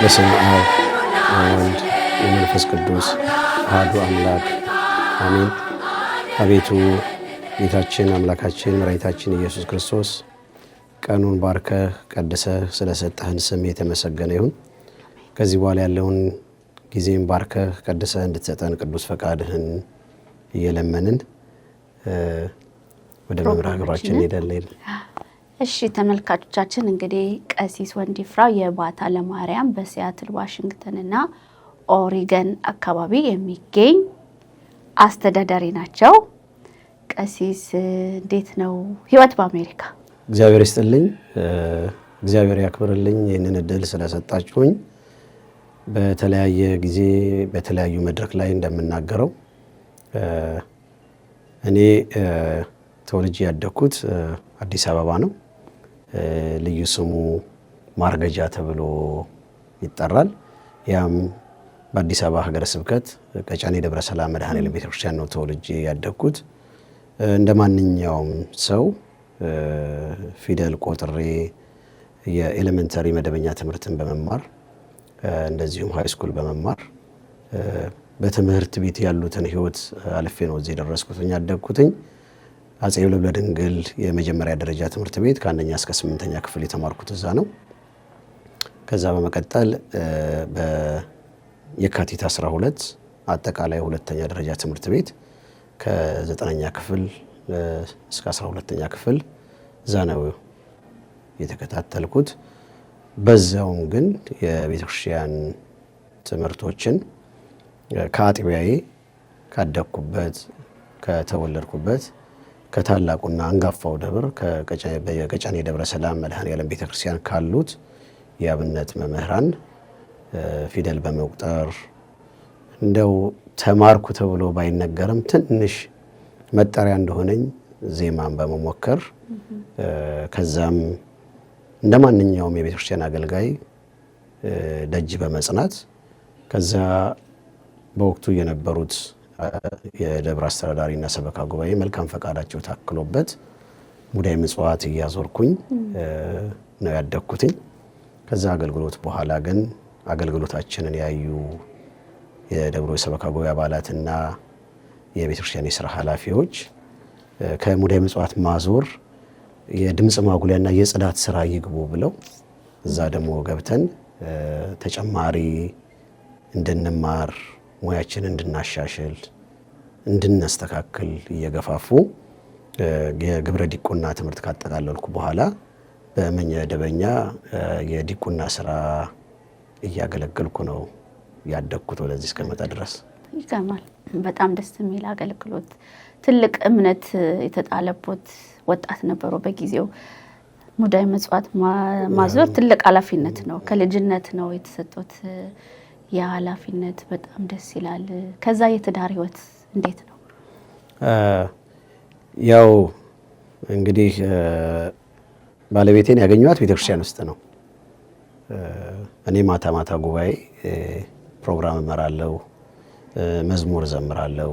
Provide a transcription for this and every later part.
በስመ አብ ወወልድ ወመንፈስ ቅዱስ አሐዱ አምላክ አሜን። አቤቱ ጌታችን አምላካችን መድኃኒታችን ኢየሱስ ክርስቶስ ቀኑን ባርከህ ቀድሰህ ስለሰጠህን ስም የተመሰገነ ይሁን። ከዚህ በኋላ ያለውን ጊዜም ባርከህ ቀድሰህ እንድትሰጠን ቅዱስ ፈቃድህን እየለመንን ወደ መምራ ግብራችን እንሄዳለን። እሺ ተመልካቾቻችን፣ እንግዲህ ቀሲስ ወንድይፍራው የባታ ለማርያም በሲያትል ዋሽንግተን እና ኦሪገን አካባቢ የሚገኝ አስተዳዳሪ ናቸው። ቀሲስ እንዴት ነው ህይወት በአሜሪካ? እግዚአብሔር ይስጥልኝ፣ እግዚአብሔር ያክብርልኝ ይህንን እድል ስለሰጣችሁኝ። በተለያየ ጊዜ በተለያዩ መድረክ ላይ እንደምናገረው እኔ ተወልጄ ያደግኩት አዲስ አበባ ነው። ልዩ ስሙ ማርገጃ ተብሎ ይጠራል። ያም በአዲስ አበባ ሀገረ ስብከት ቀጨኔ ደብረ ሰላም መድኃኔዓለም ቤተክርስቲያን ነው ተወልጄ ያደግኩት። እንደ ማንኛውም ሰው ፊደል ቆጥሬ የኤሌመንተሪ መደበኛ ትምህርትን በመማር እንደዚሁም ሃይ ስኩል በመማር በትምህርት ቤት ያሉትን ህይወት አልፌ ነው እዚህ የደረስኩትኝ ያደግኩትኝ። አፄ ልብነ ድንግል የመጀመሪያ ደረጃ ትምህርት ቤት ከአንደኛ እስከ 8ኛ ክፍል የተማርኩት እዛ ነው። ከዛ በመቀጠል በየካቲት 12 አጠቃላይ ሁለተኛ ደረጃ ትምህርት ቤት ከ9ኛ ክፍል እስከ 12ኛ ክፍል እዛ ነው የተከታተልኩት። በዛውም ግን የቤተክርስቲያን ትምህርቶችን ከአጥቢያዬ ካደግኩበት ከተወለድኩበት ከታላቁና አንጋፋው ደብር ከቀጨኔ ደብረ ሰላም መድኃኔዓለም ቤተክርስቲያን ካሉት የአብነት መምህራን ፊደል በመቁጠር እንደው ተማርኩ ተብሎ ባይነገርም ትንሽ መጠሪያ እንደሆነኝ ዜማን በመሞከር ከዛም እንደ ማንኛውም የቤተክርስቲያን አገልጋይ ደጅ በመጽናት ከዛ በወቅቱ የነበሩት የደብር አስተዳዳሪና ሰበካ ጉባኤ መልካም ፈቃዳቸው ታክሎበት ሙዳየ ምጽዋት እያዞርኩኝ ነው ያደግኩትኝ። ከዛ አገልግሎት በኋላ ግን አገልግሎታችንን ያዩ የደብሩ የሰበካ ጉባኤ አባላትና የቤተክርስቲያን የሥራ ኃላፊዎች ከሙዳየ ምጽዋት ማዞር የድምፅ ማጉሊያና የጽዳት ስራ ይግቡ ብለው እዛ ደግሞ ገብተን ተጨማሪ እንድንማር ሙያችንን እንድናሻሽል እንድናስተካክል እየገፋፉ የግብረ ዲቁና ትምህርት ካጠቃለልኩ በኋላ በመደበኛ የዲቁና ስራ እያገለገልኩ ነው ያደግኩት ወደዚህ እስከመጣ ድረስ። ይገርማል። በጣም ደስ የሚል አገልግሎት፣ ትልቅ እምነት የተጣለበት ወጣት ነበሩ። በጊዜው ሙዳየ ምጽዋት ማዞር ትልቅ ኃላፊነት ነው። ከልጅነት ነው የተሰጡት የኃላፊነት። በጣም ደስ ይላል። ከዛ የትዳር ህይወት እንዴት ነው? ያው እንግዲህ ባለቤቴን ያገኘኋት ቤተክርስቲያን ውስጥ ነው። እኔ ማታ ማታ ጉባኤ ፕሮግራም እመራለሁ፣ መዝሙር እዘምራለሁ።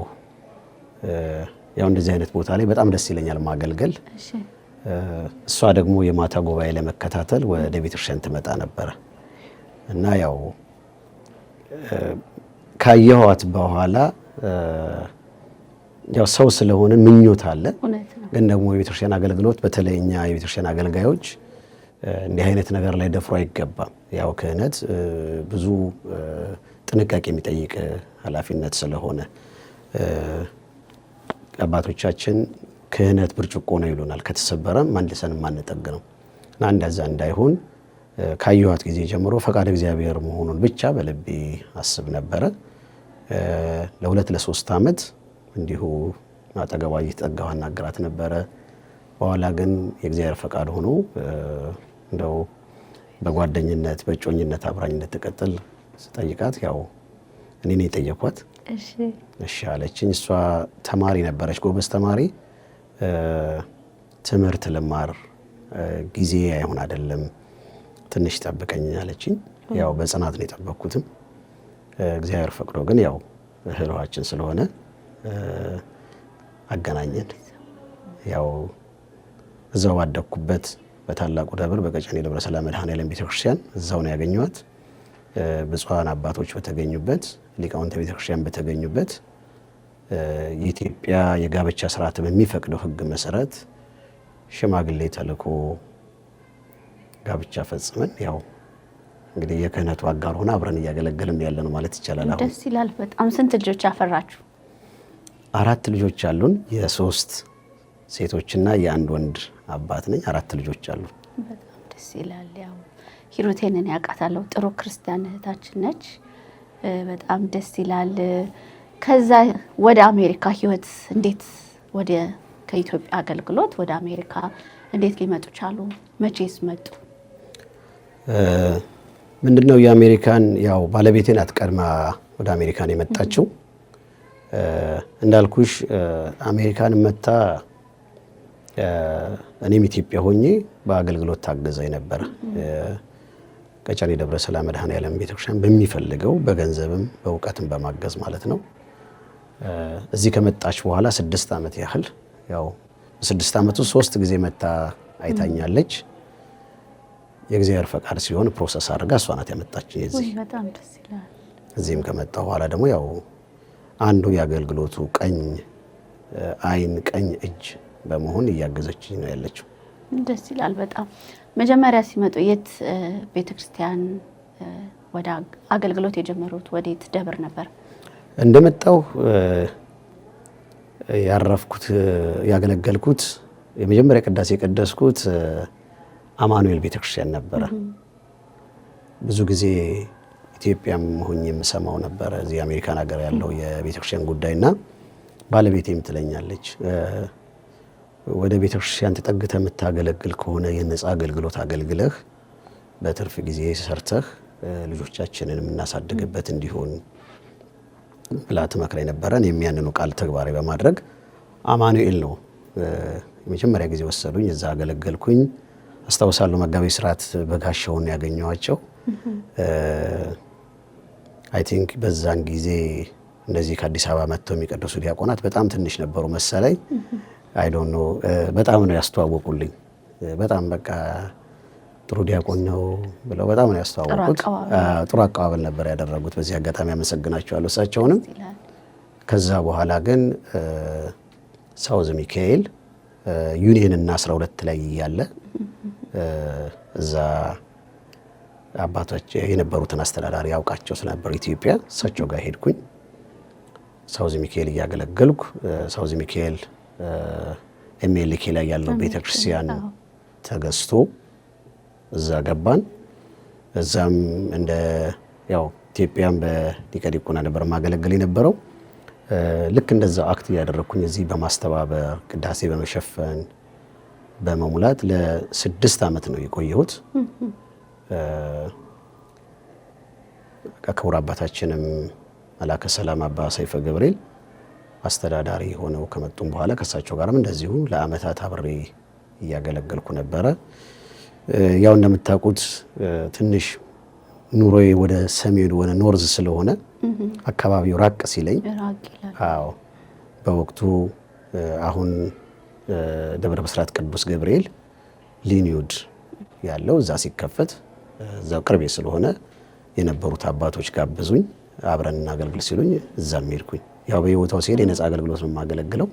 ያው እንደዚህ አይነት ቦታ ላይ በጣም ደስ ይለኛል ማገልገል። እሷ ደግሞ የማታ ጉባኤ ለመከታተል ወደ ቤተክርስቲያን ትመጣ ነበረ እና ያው ካየኋት በኋላ ያው ሰው ስለሆነ ምኞት አለ። ግን ደግሞ የቤተክርስቲያን አገልግሎት በተለይ እኛ የቤተክርስቲያን አገልጋዮች እንዲህ አይነት ነገር ላይ ደፍሮ አይገባም። ያው ክህነት ብዙ ጥንቃቄ የሚጠይቅ ኃላፊነት ስለሆነ አባቶቻችን ክህነት ብርጭቆ ነው ይሉናል፣ ከተሰበረም መልሰን ማንጠግ ነው እና እንደዛ እንዳይሆን ካየኋት ጊዜ ጀምሮ ፈቃድ እግዚአብሔር መሆኑን ብቻ በልቤ አስብ ነበረ። ለ2-3 ዓመት እንዲሁ አጠገቧ እየተጠጋሁ አናግራት ነበረ። በኋላ ግን የእግዚአብሔር ፈቃድ ሆኖ እንደው በጓደኝነት በእጮኝነት አብራኝነት ተቀጥል ስጠይቃት ያው እኔ ነኝ የጠየኳት። እሺ አለችኝ። እሷ ተማሪ ነበረች፣ ጎበዝ ተማሪ። ትምህርት ልማር ጊዜ አይሆን አይደለም ትንሽ ጠብቀኝ አለችኝ። ያው በጽናት ነው የጠበቅኩትም። እግዚአብሔር ፈቅዶ ግን ያው እህል ውሃችን ስለሆነ አገናኘን። ያው እዛው ባደኩበት በታላቁ ደብር በቀጨኔ ደብረ ሰላም መድኃኔዓለም ቤተክርስቲያን እዛው ነው ያገኘኋት። ብፁዓን አባቶች በተገኙበት ሊቃውንተ ቤተክርስቲያን በተገኙበት የኢትዮጵያ የጋብቻ ስርዓት በሚፈቅደው ሕግ መሰረት ሽማግሌ ተልኮ ጋብቻ ፈጽመን ያው እንግዲህ የክህነቱ አጋር ሆነ አብረን እያገለገልን ያለ ነው ማለት ይቻላል። አሁን ደስ ይላል በጣም። ስንት ልጆች አፈራችሁ? 4 ልጆች አሉን። የ3 ሴቶችና የ1 ወንድ አባት ነኝ። 4 ልጆች አሉን። በጣም ደስ ይላል። ያው ሂሩቴንን ያውቃታለሁ፣ ጥሩ ክርስቲያን እህታችን ነች። በጣም ደስ ይላል። ከዛ ወደ አሜሪካ ህይወት እንዴት ከኢትዮጵያ አገልግሎት ወደ አሜሪካ እንዴት ሊመጡ ቻሉ? መቼስ መጡ? ምንድነው የአሜሪካን ያው ባለቤቴን አትቀድማ ወደ አሜሪካን የመጣችው እንዳልኩሽ አሜሪካን መጣ። እኔም ኢትዮጵያ ሆኜ በአገልግሎት ታገዘኝ ነበር። ቀጨኔ ደብረ ሰላም መድኃኔዓለም ቤተክርስቲያን በሚፈልገው በገንዘብም በእውቀትም በማገዝ ማለት ነው። እዚህ ከመጣች በኋላ 6 ዓመት ያህል ያው 6 ዓመቱ 3 ጊዜ መጣ አይታኛለች። የእግዚአብሔር ፈቃድ ሲሆን ፕሮሰስ አድርጋ እሷ ናት ያመጣችኝ እዚህ። በጣም ደስ ይላል። እዚህም ከመጣ በኋላ ደግሞ ያው አንዱ የአገልግሎቱ ቀኝ አይን ቀኝ እጅ በመሆን እያገዘችኝ ነው ያለችው። ደስ ይላል በጣም። መጀመሪያ ሲመጡ የት ቤተክርስቲያን ወደ አገልግሎት የጀመሩት ወዴት ደብር ነበር? እንደመጣው ያረፍኩት ያገለገልኩት የመጀመሪያ ቅዳሴ የቀደስኩት አማኑኤል ቤተክርስቲያን ነበረ። ብዙ ጊዜ ኢትዮጵያም ሆኜ የምሰማው ነበረ እዚህ አሜሪካን ሀገር ያለው የቤተክርስቲያን ጉዳይና ባለቤቴም ትለኛለች ወደ ቤተክርስቲያን ተጠግተህ የምታገለግል ከሆነ የነጻ አገልግሎት አገልግለህ በትርፍ ጊዜ ሰርተህ ልጆቻችንን የምናሳድግበት እንዲሆን ብላ ትመክረኝ ነበረ። እኔም ያንኑ ቃል ተግባራዊ በማድረግ አማኑኤል ነው የመጀመሪያ ጊዜ ወሰዱኝ። እዛ አገለገልኩኝ። አስታውሳለሁ መጋቢ ስርዓት በጋሻውን ያገኘዋቸው አይ ቲንክ በዛን ጊዜ እንደዚህ ከአዲስ አበባ መጥተው የሚቀደሱ ዲያቆናት በጣም ትንሽ ነበሩ መሰለኝ። አይ ዶንት ኖ በጣም ነው ያስተዋወቁልኝ። በጣም በቃ ጥሩ ዲያቆን ነው ብለው በጣም ነው ያስተዋወቁት። ጥሩ አቀባበል ነበር ያደረጉት። በዚህ አጋጣሚ አመሰግናቸዋለሁ እሳቸውንም። ከዛ በኋላ ግን ሳውዝ ሚካኤል ዩኒየን እና 12 ላይ ያለ እዛ አባቶች የነበሩትን አስተዳዳሪ ያውቃቸው ስለነበሩ ኢትዮጵያ እሳቸው ጋር ሄድኩኝ። ሳውዝ ሚካኤል እያገለገልኩ ሳውዝ ሚካኤል ኤምኤልኬ ላይ ያለው ቤተክርስቲያን ተገዝቶ እዛ ገባን። እዛም እንደ ያው ኢትዮጵያም በሊቀ ዲቁና ነበር ማገለገል የነበረው። ልክ እንደዛ አክት እያደረኩኝ እዚህ በማስተባበር ቅዳሴ በመሸፈን በመሙላት ለ6 ዓመት ነው የቆየሁት። ከክቡር አባታችንም መላከ ሰላም አባ ሰይፈ ገብርኤል አስተዳዳሪ ሆነው ከመጡም በኋላ ከሳቸው ጋርም እንደዚሁ ለአመታት አብሬ እያገለገልኩ ነበረ። ያው እንደምታውቁት ትንሽ ኑሮዬ ወደ ሰሜን ወደ ኖርዝ ስለሆነ አካባቢው ራቅ ሲለኝ አዎ በወቅቱ አሁን ደብረ ብስራት ቅዱስ ገብርኤል ሊኒውድ ያለው እዛ ሲከፈት እዛው ቅርቤ ስለሆነ የነበሩት አባቶች ጋብዙኝ አብረን እናገልግል ሲሉኝ እዛም ሄድኩኝ። ያው በየቦታው ሲሄድ የነጻ አገልግሎት ነው የማገለግለው።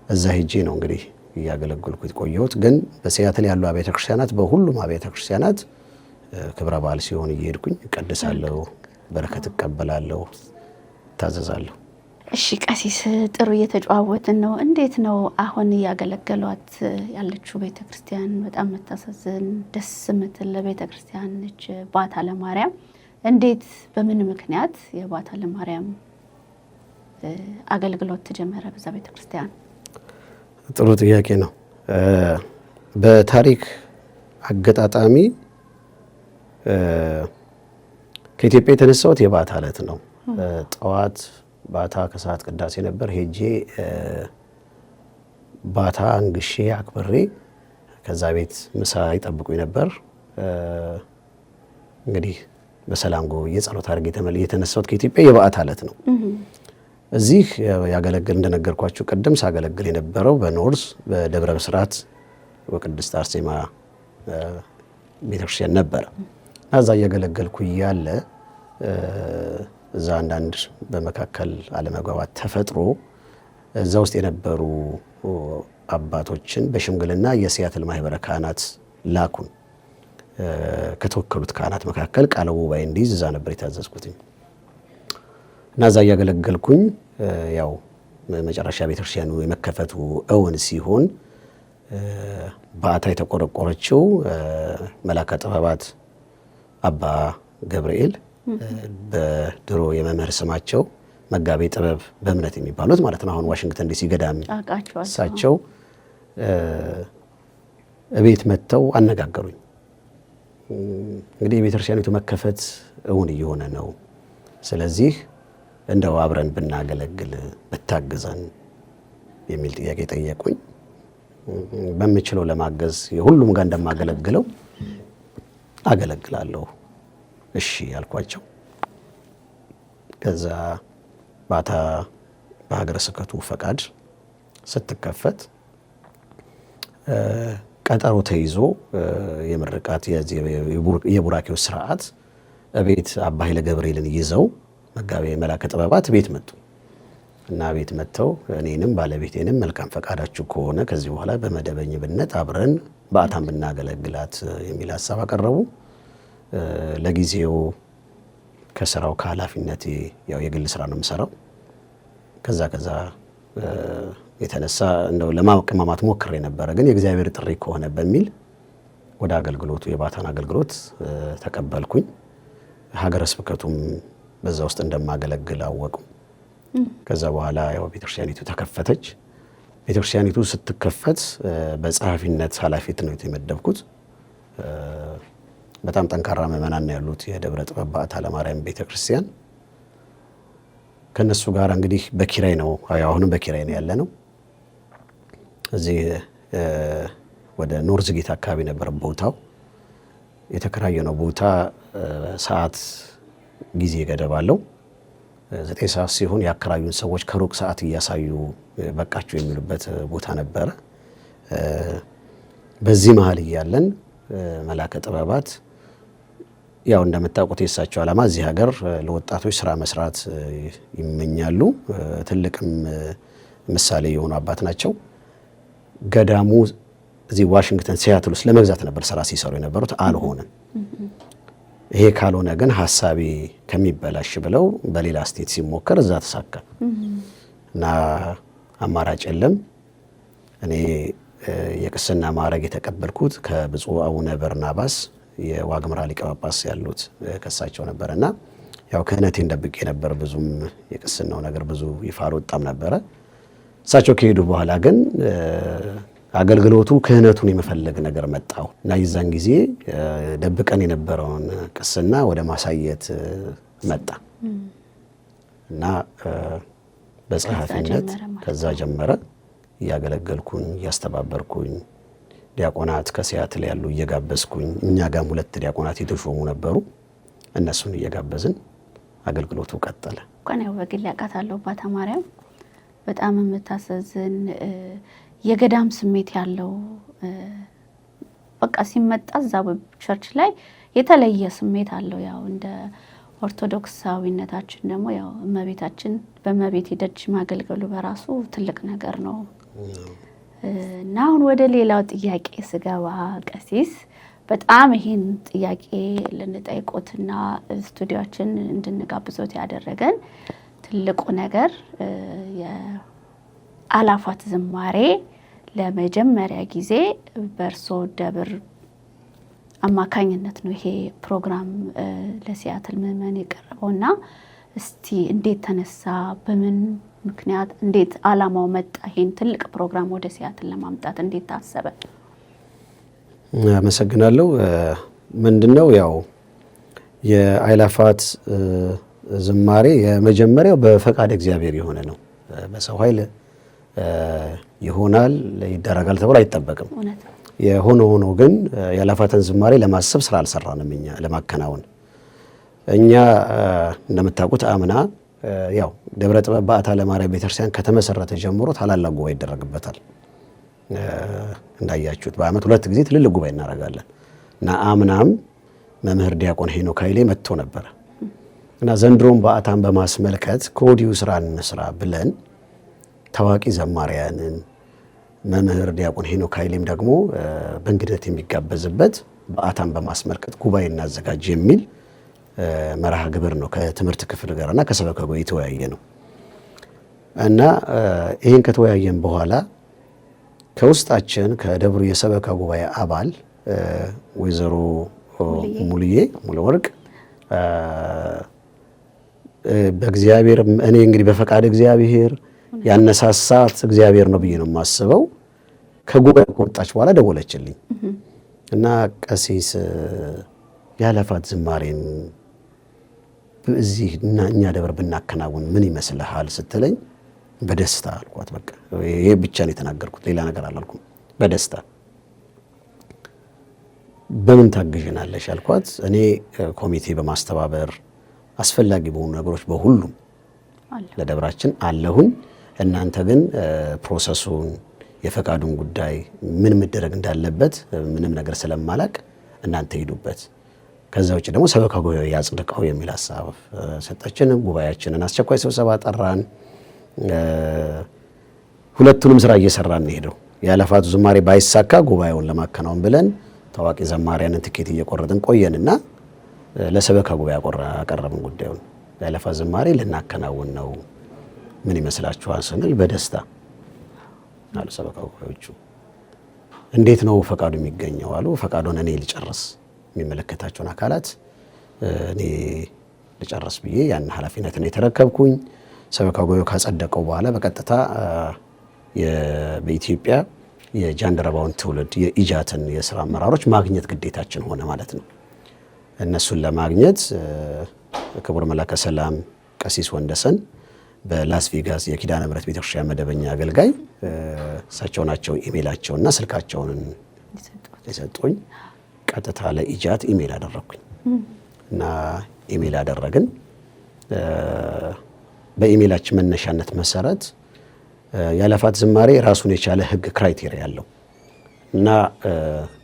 እዛ ሄጄ ነው እንግዲህ እያገለገልኩት ቆየሁት። ግን በሲያትል ያሉ አብያተ ክርስቲያናት በሁሉም አብያተ ክርስቲያናት ክብረ በዓል ሲሆን እየሄድኩኝ እቀድሳለሁ፣ በረከት እቀበላለሁ፣ ታዘዛለሁ። እሺ ቀሲስ ጥሩ እየተጨዋወትን ነው። እንዴት ነው አሁን እያገለገሏት ያለችው ቤተክርስቲያን? በጣም መታሰዝን ደስ የምትል ቤተክርስቲያን ነች ባታ ለማርያም። እንዴት በምን ምክንያት የባታ ለማርያም አገልግሎት ተጀመረ በዛ ቤተክርስቲያን? ጥሩ ጥያቄ ነው። በታሪክ አገጣጣሚ ከኢትዮጵያ የተነሳሁት የባታ ዕለት ነው። ጠዋት ባታ ከሰዓት ቅዳሴ ነበር። ሄጄ ባታ አንግሼ አክብሬ ከዛ ቤት ምሳ ይጠብቁኝ ነበር። እንግዲህ በሰላም ጎብዬ ጸሎት አድርጌ የተነሳሁት ከኢትዮጵያ የበዓታ ዕለት ነው። እዚህ ያገለግል እንደነገርኳችሁ ቅድም ሳገለግል የነበረው በኖርዝ በደብረ ብስራት ወቅድስት አርሴማ ቤተክርስቲያን ነበር። እዛ እያገለገልኩ እያለ እዛ አንዳንድ በመካከል አለመግባባት ተፈጥሮ እዛ ውስጥ የነበሩ አባቶችን በሽምግልና የሲያትል ማህበረ ካህናት ላኩን። ከተወከሉት ካህናት መካከል ቃለ ጉባኤ እንዲይዝ እዛ ነበር የታዘዝኩት እና እዛ እያገለገልኩኝ ያው መጨረሻ ቤተክርስቲያኑ የመከፈቱ እውን ሲሆን በዓታ የተቆረቆረችው መላከ ጥበባት አባ ገብርኤል በድሮ የመምህር ስማቸው መጋቤ ጥበብ በእምነት የሚባሉት ማለት ነው። አሁን ዋሽንግተን ዲሲ ገዳም እሳቸው እቤት መጥተው አነጋገሩኝ። እንግዲህ የቤተክርስቲያኒቱ መከፈት እውን እየሆነ ነው፣ ስለዚህ እንደው አብረን ብናገለግል ብታግዘን የሚል ጥያቄ ጠየቁኝ። በምችለው ለማገዝ የሁሉም ጋር እንደማገለግለው አገለግላለሁ እሺ ያልኳቸው። ከዛ ባታ በሀገረ ስብከቱ ፈቃድ ስትከፈት ቀጠሮ ተይዞ የምርቃት የቡራኬው ስርዓት ቤት አባ ኃይለ ገብርኤልን ይዘው መጋቤ መላከ ጥበባት ቤት መጡ እና ቤት መጥተው እኔንም ባለቤቴንም መልካም ፈቃዳችሁ ከሆነ ከዚህ በኋላ በመደበኝነት አብረን በዓታም ብናገለግላት የሚል ሀሳብ አቀረቡ። ለጊዜው ከስራው ከኃላፊነቴ ያው የግል ስራ ነው የምሰራው። ከዛ የተነሳ እንደው ለማቀማማት ሞክሬ ነበረ፣ ግን የእግዚአብሔር ጥሪ ከሆነ በሚል ወደ አገልግሎቱ የባታን አገልግሎት ተቀበልኩኝ። ሀገረ ስብከቱም በዛ ውስጥ እንደማገለግል አወቁ። ከዛ በኋላ ያው ቤተክርስቲያኒቱ ተከፈተች። ቤተክርስቲያኒቱ ስትከፈት በጸሐፊነት ኃላፊነት ነው የተመደብኩት። በጣም ጠንካራ ምዕመናን ያሉት የደብረ ጥበብ በዓታ ለማርያም ቤተክርስቲያን ከነሱ ጋር እንግዲህ በኪራይ ነው፣ አሁንም በኪራይ ነው ያለ ነው። እዚህ ወደ ኖርዝ ጌት አካባቢ ነበር ቦታው የተከራየነው ቦታ። ሰዓት ጊዜ ገደብ አለው። 9 ሰዓት ሲሆን ያከራዩን ሰዎች ከሩቅ ሰዓት እያሳዩ በቃቸው የሚሉበት ቦታ ነበረ። በዚህ መሀል እያለን መላከ ጥበባት ያው እንደምታውቁት የእሳቸው ዓላማ እዚህ ሀገር ለወጣቶች ስራ መስራት ይመኛሉ። ትልቅም ምሳሌ የሆኑ አባት ናቸው። ገዳሙ እዚህ ዋሽንግተን ሲያትል ውስጥ ለመግዛት ነበር ስራ ሲሰሩ የነበሩት፣ አልሆነም። ይሄ ካልሆነ ግን ሀሳቤ ከሚበላሽ ብለው በሌላ ስቴት ሲሞከር እዛ ተሳካ እና አማራጭ የለም። እኔ የቅስና ማዕረግ የተቀበልኩት ከብፁዕ አቡነ በርናባስ የዋግምራ ሊቀ ጳጳስ ያሉት ከሳቸው ነበርና ያው ክህነቴን ደብቄ ነበር። ብዙም የቅስናው ነገር ብዙ ይፋ አልወጣም ነበረ። እሳቸው ከሄዱ በኋላ ግን አገልግሎቱ ክህነቱን የመፈለግ ነገር መጣው እና የዛን ጊዜ ደብቀን የነበረውን ቅስና ወደ ማሳየት መጣ እና በጸሐፊነት ከዛ ጀመረ። እያገለገልኩኝ እያስተባበርኩኝ ዲያቆናት ከሲያትል ያሉ እየጋበዝኩኝ፣ እኛ ጋርም 2 ዲያቆናት የተሾሙ ነበሩ። እነሱን እየጋበዝን አገልግሎቱ ቀጠለ። እንኳን ያው በግል ያውቃታለሁ ባታ ማርያም በጣም የምታሳዝን የገዳም ስሜት ያለው በቃ ሲመጣ እዛ ቸርች ላይ የተለየ ስሜት አለው። ያው እንደ ኦርቶዶክሳዊነታችን ደግሞ ያው እመቤታችን በእመቤት ደጅ ማገልገሉ በራሱ ትልቅ ነገር ነው። እና አሁን ወደ ሌላው ጥያቄ ስገባ ቀሲስ በጣም ይሄን ጥያቄ ልንጠይቆትና ስቱዲዮችን እንድንጋብዞት ያደረገን ትልቁ ነገር የአላፋት ዝማሬ ለመጀመሪያ ጊዜ በእርሶ ደብር አማካኝነት ነው ይሄ ፕሮግራም ለሲያትል ምዕመን የቀረበውና እስቲ እንዴት ተነሳ? በምን ምክንያት? እንዴት አላማው መጣ? ይሄን ትልቅ ፕሮግራም ወደ ሲያትል ለማምጣት እንዴት ታሰበ? አመሰግናለሁ። ምንድነው ያው የአእላፋት ዝማሬ የመጀመሪያው በፈቃድ እግዚአብሔር የሆነ ነው። በሰው ኃይል ይሆናል ይደረጋል ተብሎ አይጠበቅም። የሆነ ሆኖ ግን የአእላፋትን ዝማሬ ለማሰብ ስራ አልሰራንም። እኛ ለማከናወን እኛ እንደምታውቁት አምና ያው ደብረ ጥበብ በዓታ ለማርያም ቤተክርስቲያን ከተመሰረተ ጀምሮ ታላላቅ ጉባኤ ይደረግበታል። እንዳያችሁት በአመት 2 ጊዜ ትልልቅ ጉባኤ እናደርጋለን እና አምናም መምህር ዲያቆን ሄኖክ ኃይሌ መጥቶ ነበረ እና ዘንድሮም በዓታን በማስመልከት ከወዲሁ ስራ እንስራ ብለን ታዋቂ ዘማሪያንን መምህር ዲያቆን ሄኖክ ኃይሌም ደግሞ በእንግድነት የሚጋበዝበት በዓታን በማስመልከት ጉባኤ እናዘጋጅ የሚል መርሃ ግብር ነው ከትምህርት ክፍል ጋርና ከሰበካ ጉባኤ የተወያየ ነው እና ይህን ከተወያየን በኋላ ከውስጣችን ከደብሩ የሰበካ ጉባኤ አባል ወይዘሮ ሙሉወርቅ በእግዚአብሔር እኔ እንግዲህ በፈቃድ እግዚአብሔር ያነሳሳት እግዚአብሔር ነው ብዬ ነው የማስበው። ከጉባኤ ከወጣች በኋላ ደወለችልኝ እና ቀሲስ ያለፋት ዝማሬን እዚህ እና እኛ ደብር ብናከናውን ምን ይመስልሃል ስትለኝ በደስታ አልኳት። በቃ ይሄ ብቻ ነው የተናገርኩት፣ ሌላ ነገር አላልኩም። በደስታ በምን ታግዥናለሽ አልኳት። እኔ ኮሚቴ በማስተባበር አስፈላጊ በሆኑ ነገሮች በሁሉም ለደብራችን አለሁኝ። እናንተ ግን ፕሮሰሱን የፈቃዱን ጉዳይ ምን መደረግ እንዳለበት ምንም ነገር ስለማላቅ እናንተ ሄዱበት፣ ከዛ ውጭ ደግሞ ሰበካ ጉባኤ ያጽድቀው የሚል ሐሳብ ሰጠችን። ጉባኤያችንን አስቸኳይ ስብሰባ ጠራን። ሁለቱንም ስራ እየሰራን ሄደው ያለፋቱ ዝማሬ ባይሳካ ጉባኤውን ለማከናወን ብለን ታዋቂ ዘማሪያንን ትኬት እየቆረጥን ቆየንና ለሰበካ ጉባኤ አቀረብን ጉዳዩን። ያለፋት ዝማሬ ልናከናውን ነው፣ ምን ይመስላችኋል ስንል በደስታ አሉ ሰበካ ጉባኤዎቹ። እንዴት ነው ፈቃዱ የሚገኘው አሉ። ፈቃዱን እኔ ልጨርስ፣ የሚመለከታቸውን አካላት እኔ ልጨርስ ብዬ ያን ኃላፊነትን የተረከብኩኝ። ሰበካ ጉባኤው ካጸደቀው በኋላ በቀጥታ በኢትዮጵያ የጃንደረባውን ትውልድ የኢጃትን የስራ አመራሮች ማግኘት ግዴታችን ሆነ ማለት ነው። እነሱን ለማግኘት ክቡር መላከ ሰላም ቀሲስ ወንደሰን በላስ ቬጋስ የኪዳነ ምሕረት ቤተክርስቲያን መደበኛ አገልጋይ እሳቸው ናቸው ኢሜይላቸውና ስልካቸውን የሰጡኝ። ቀጥታ ለኢጃት ኢሜይል አደረኩኝ እና ኢሜይል አደረግን። በኢሜይላችን መነሻነት መሰረት ያለፋት ዝማሬ ራሱን የቻለ ሕግ ክራይቴሪያ ያለው እና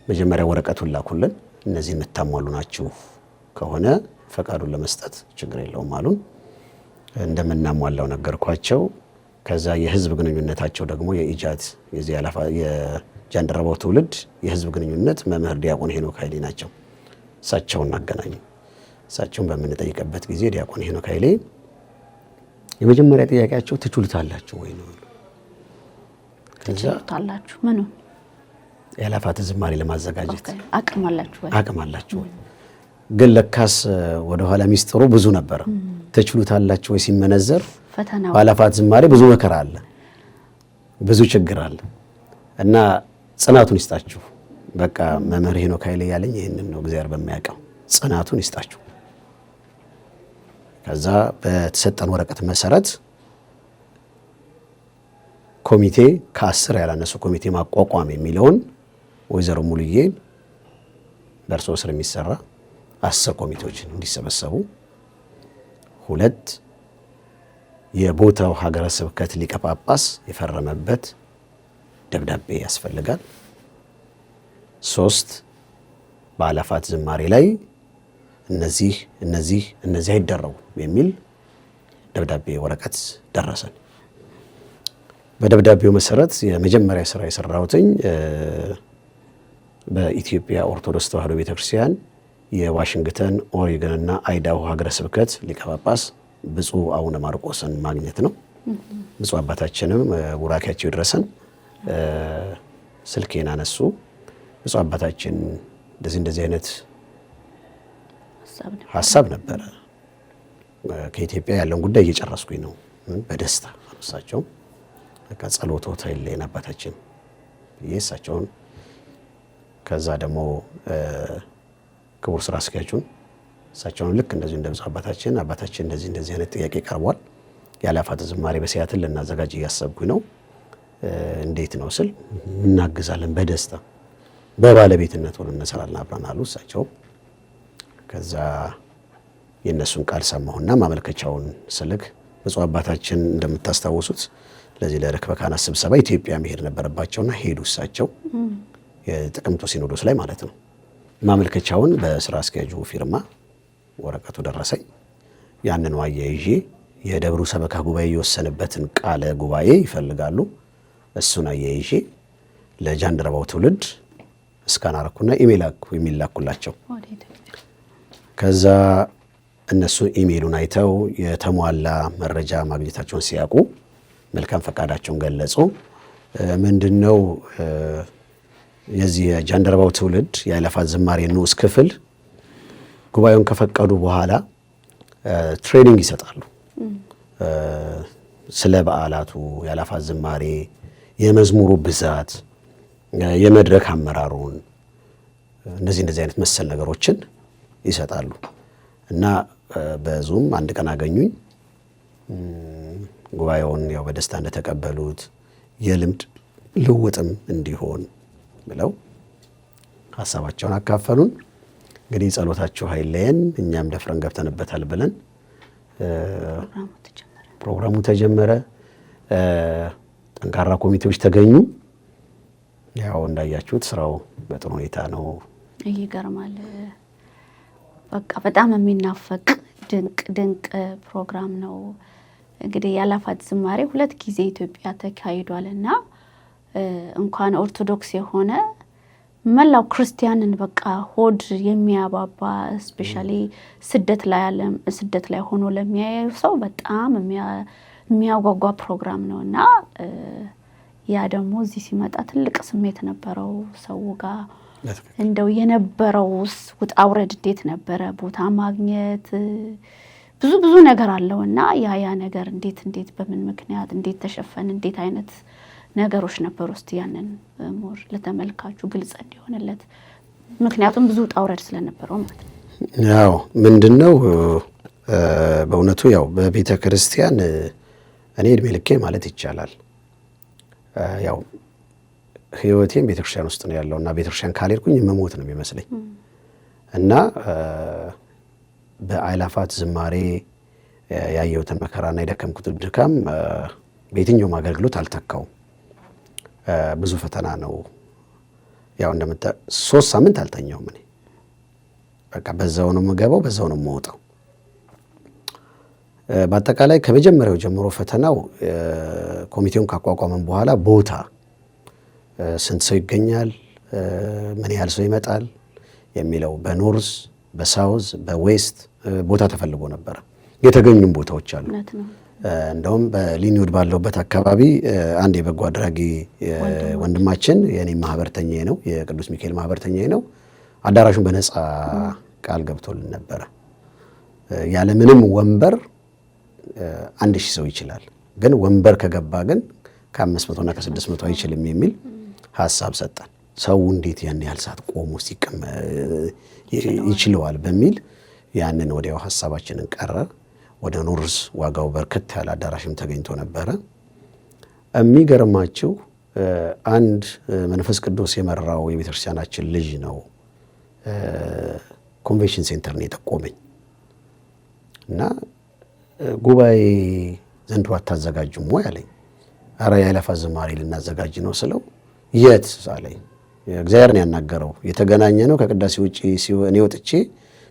መጀመሪያ ወረቀቱን ላኩልን። እነዚህ የምታሟሉ ናችሁ ከሆነ ፈቃዱን ለመስጠት ችግር የለውም አሉን። እንደምናሟላው ነገርኳቸው። ከዛ የህዝብ ግንኙነታቸው ደግሞ የኢጃት የጃንደረባው ትውልድ የህዝብ ግንኙነት መምህር ዲያቆን ሄኖክ ኃይሌ ናቸው። እሳቸውን አገናኙ። እሳቸውን በምንጠይቅበት ጊዜ ዲያቆን ሄኖክ ኃይሌ የመጀመሪያ ጥያቄያቸው ትችሉታላችሁ ወይ ነው። ትችሉታላችሁ ምኑ? ያለፋት ዝማሬ ለማዘጋጀት አቅም አላችሁ ወይ? አቅም አላችሁ ወይ? ግን ለካስ ወደኋላ ሚስጥሩ ብዙ ነበር። ትችሉታላችሁ ወይ ሲመነዘር ፈተናው ያለፋት ዝማሬ ብዙ መከራ አለ፣ ብዙ ችግር አለ እና ጽናቱን ይስጣችሁ። በቃ መምህር ሄኖክ ኃይሌ ያለኝ ይህንን ነው፣ እግዚአብሔር በሚያውቀው ጽናቱን ይስጣችሁ። ከዛ በተሰጠን ወረቀት መሰረት ኮሚቴ ከ10 ያላነሱ ኮሚቴ ማቋቋም የሚለውን ወይዘሮ ሙሉዬ በእርሶ ስር የሚሰራ 10 ኮሚቴዎች እንዲሰበሰቡ፣ 2 የቦታው ሀገረ ስብከት ሊቀ ጳጳስ የፈረመበት ደብዳቤ ያስፈልጋል፣ 3 በያለፋት ዝማሬ ላይ እነዚህ አይደረጉ የሚል ደብዳቤ ወረቀት ደረሰን። በደብዳቤው መሰረት የመጀመሪያ ስራ የሰራሁትኝ በኢትዮጵያ ኦርቶዶክስ ተዋሕዶ ቤተክርስቲያን የዋሽንግተን ኦሪገንና አይዳሆ ሀገረ ስብከት ሊቀ ጳጳስ ብፁዕ አቡነ ማርቆስን ማግኘት ነው። ብፁዕ አባታችንም ቡራኪያቸው ይድረሰን ስልኬን አነሱ። ብፁዕ አባታችን እንደዚህ አይነት ሀሳብ ነበረ፣ ከኢትዮጵያ ያለውን ጉዳይ እየጨረስኩኝ ነው፣ በደስታ እሳቸው በቃ ጸሎቶት አይለየን አባታችን እሳቸውን። ከዛ ደግሞ ክቡር ስራ አስኪያጁን እሳቸውን ልክ እንደዚሁ እንደ ብፁዕ አባታችን እንደዚህ አይነት ጥያቄ ቀርቧል፣ ያለፋት ዝማሬ በሲያትል ልናዘጋጅ እያሰብኩኝ ነው፣ እንዴት ነው ስል እናግዛለን፣ በደስታ በባለቤትነት ሆነን እንሰራለን አብረን አሉ እሳቸው። ከዛ የእነሱን ቃል ሰማሁና ማመልከቻውን ስልክ ብፁዕ አባታችን እንደምታስታውሱት ለዚህ ለርክበ ካህናት ስብሰባ ኢትዮጵያ መሄድ ነበረባቸውና ሄዱ እሳቸው፣ የጥቅምቱ ሲኖዶስ ላይ ማለት ነው። ማመልከቻውን በስራ አስኪያጁ ፊርማ ወረቀቱ ደረሰኝ። ያንን አያይዤ የደብሩ ሰበካ ጉባኤ የወሰነበትን ቃለ ጉባኤ ይፈልጋሉ። እሱን አያይዤ ለጃንደረባው ትውልድ እስካን አረኩና ኢሜል የሚላኩላቸው። ከዛ እነሱ ኢሜሉን አይተው የተሟላ መረጃ ማግኘታቸውን ሲያውቁ መልካም ፈቃዳቸውን ገለጹ። ምንድነው የዚህ የጃንደረባው ትውልድ የአእላፋት ዝማሬ ንዑስ ክፍል ጉባኤውን ከፈቀዱ በኋላ ትሬኒንግ ይሰጣሉ። ስለ በዓላቱ፣ የአእላፋት ዝማሬ፣ የመዝሙሩ ብዛት፣ የመድረክ አመራሩን እንደዚህ አይነት መሰል ነገሮችን ይሰጣሉ እና በዙም አንድ ቀን አገኙኝ። ጉባኤውን ያው በደስታ እንደተቀበሉት የልምድ ልውውጥም እንዲሆን ብለው ሀሳባቸውን አካፈሉን። እንግዲህ ጸሎታችሁ አይለየን፣ እኛም ደፍረን ገብተንበታል ብለን ፕሮግራሙ ተጀመረ። ጠንካራ ኮሚቴዎች ተገኙ። ያው እንዳያችሁት ስራው በጥሩ ሁኔታ ነው። ይገርማል። በቃ በጣም የሚናፈቅ ድንቅ ፕሮግራም ነው። እንግዲህ የአእላፋት ዝማሬ 2 ጊዜ ኢትዮጵያ ተካሂዷልና እንኳን ኦርቶዶክስ የሆነ መላው ክርስቲያንን በቃ ሆድ የሚያባባ ስፔሻሊ ስደት ላይ ሆኖ ለሚያዩ ሰው በጣም የሚያጓጓ ፕሮግራም ነውና ያ ደግሞ እዚህ ሲመጣ ትልቅ ስሜት ነበረው ሰው ጋር። እንደው የነበረው ውጣ ውረድ እንዴት ነበረ? ቦታ ማግኘት ብዙ ነገር አለውና ያ ነገር እንዴት በምን ምክንያት እንዴት ተሸፈነ? እንዴት አይነት ነገሮች ነበሩ? እስቲ ያንን ሞር ለተመልካቹ ግልጽ እንዲሆንለት፣ ምክንያቱም ብዙ ውጣ ውረድ ስለነበረው ማለት ነው። ያው ምንድነው በእውነቱ ያው በቤተ ክርስቲያን እኔ እድሜ ልኬ ማለት ይቻላል ያው ህይወቴም ቤተክርስቲያን ውስጥ ነው ያለውና ቤተክርስቲያን ካልሄድኩኝ መሞት ነው የሚመስለኝ እና በአእላፋት ዝማሬ ያየሁትን መከራና የደከምኩትን ድካም በየትኛውም አገልግሎት አልተካውም። ብዙ ፈተና ነው። ያው 3 ሳምንት አልተኛውም እኔ በቃ በዛው ነው የምገባው፣ በዛው ነው የምወጣው። በአጠቃላይ ከመጀመሪያው ጀምሮ ፈተናው ኮሚቴውን ካቋቋመን በኋላ ቦታ ስንት ሰው ይገኛል፣ ምን ያህል ሰው ይመጣል የሚለው በኖርዝ በሳውዝ በዌስት ቦታ ተፈልጎ ነበር። የተገኙም ቦታዎች አሉ። እንደውም በሊኒውድ ባለውበት አካባቢ አንድ የበጎ አድራጊ ወንድማችን የኔ ማህበርተኛዬ ነው፣ የቅዱስ ሚካኤል ማህበርተኛዬ ነው። አዳራሹን በነፃ ቃል ገብቶልን ነበረ። ያለ ምንም ወንበር 1000 ሰው ይችላል፣ ግን ወንበር ከገባ ግን ከ500 እና ከ600 አይችልም የሚል ሀሳብ ሰጠን። ሰው እንዴት ያን ያህል ሰዓት ቆሞ ይችላል በሚል ያንን ወዲያው ሀሳባችንን ቀረር። ወደ ኖርዝ ዋጋው በርከት ያለ አዳራሽም ተገኝቶ ነበረ። የሚገርማችሁ አንድ መንፈስ ቅዱስ የመራው የቤተክርስቲያናችን ልጅ ነው ኮንቬንሽን ሴንተር ነው የጠቆመኝ እና ጉባኤ ዘንድሮ አታዘጋጁም ወይ አለኝ። ኧረ የአእላፋት ዝማሬ ልናዘጋጅ ነው ስለው የት አለኝ። እግዚአብሔር ነው ያናገረው። የተገናኘ ነው ከቅዳሴ ውጪ እኔ ወጥቼ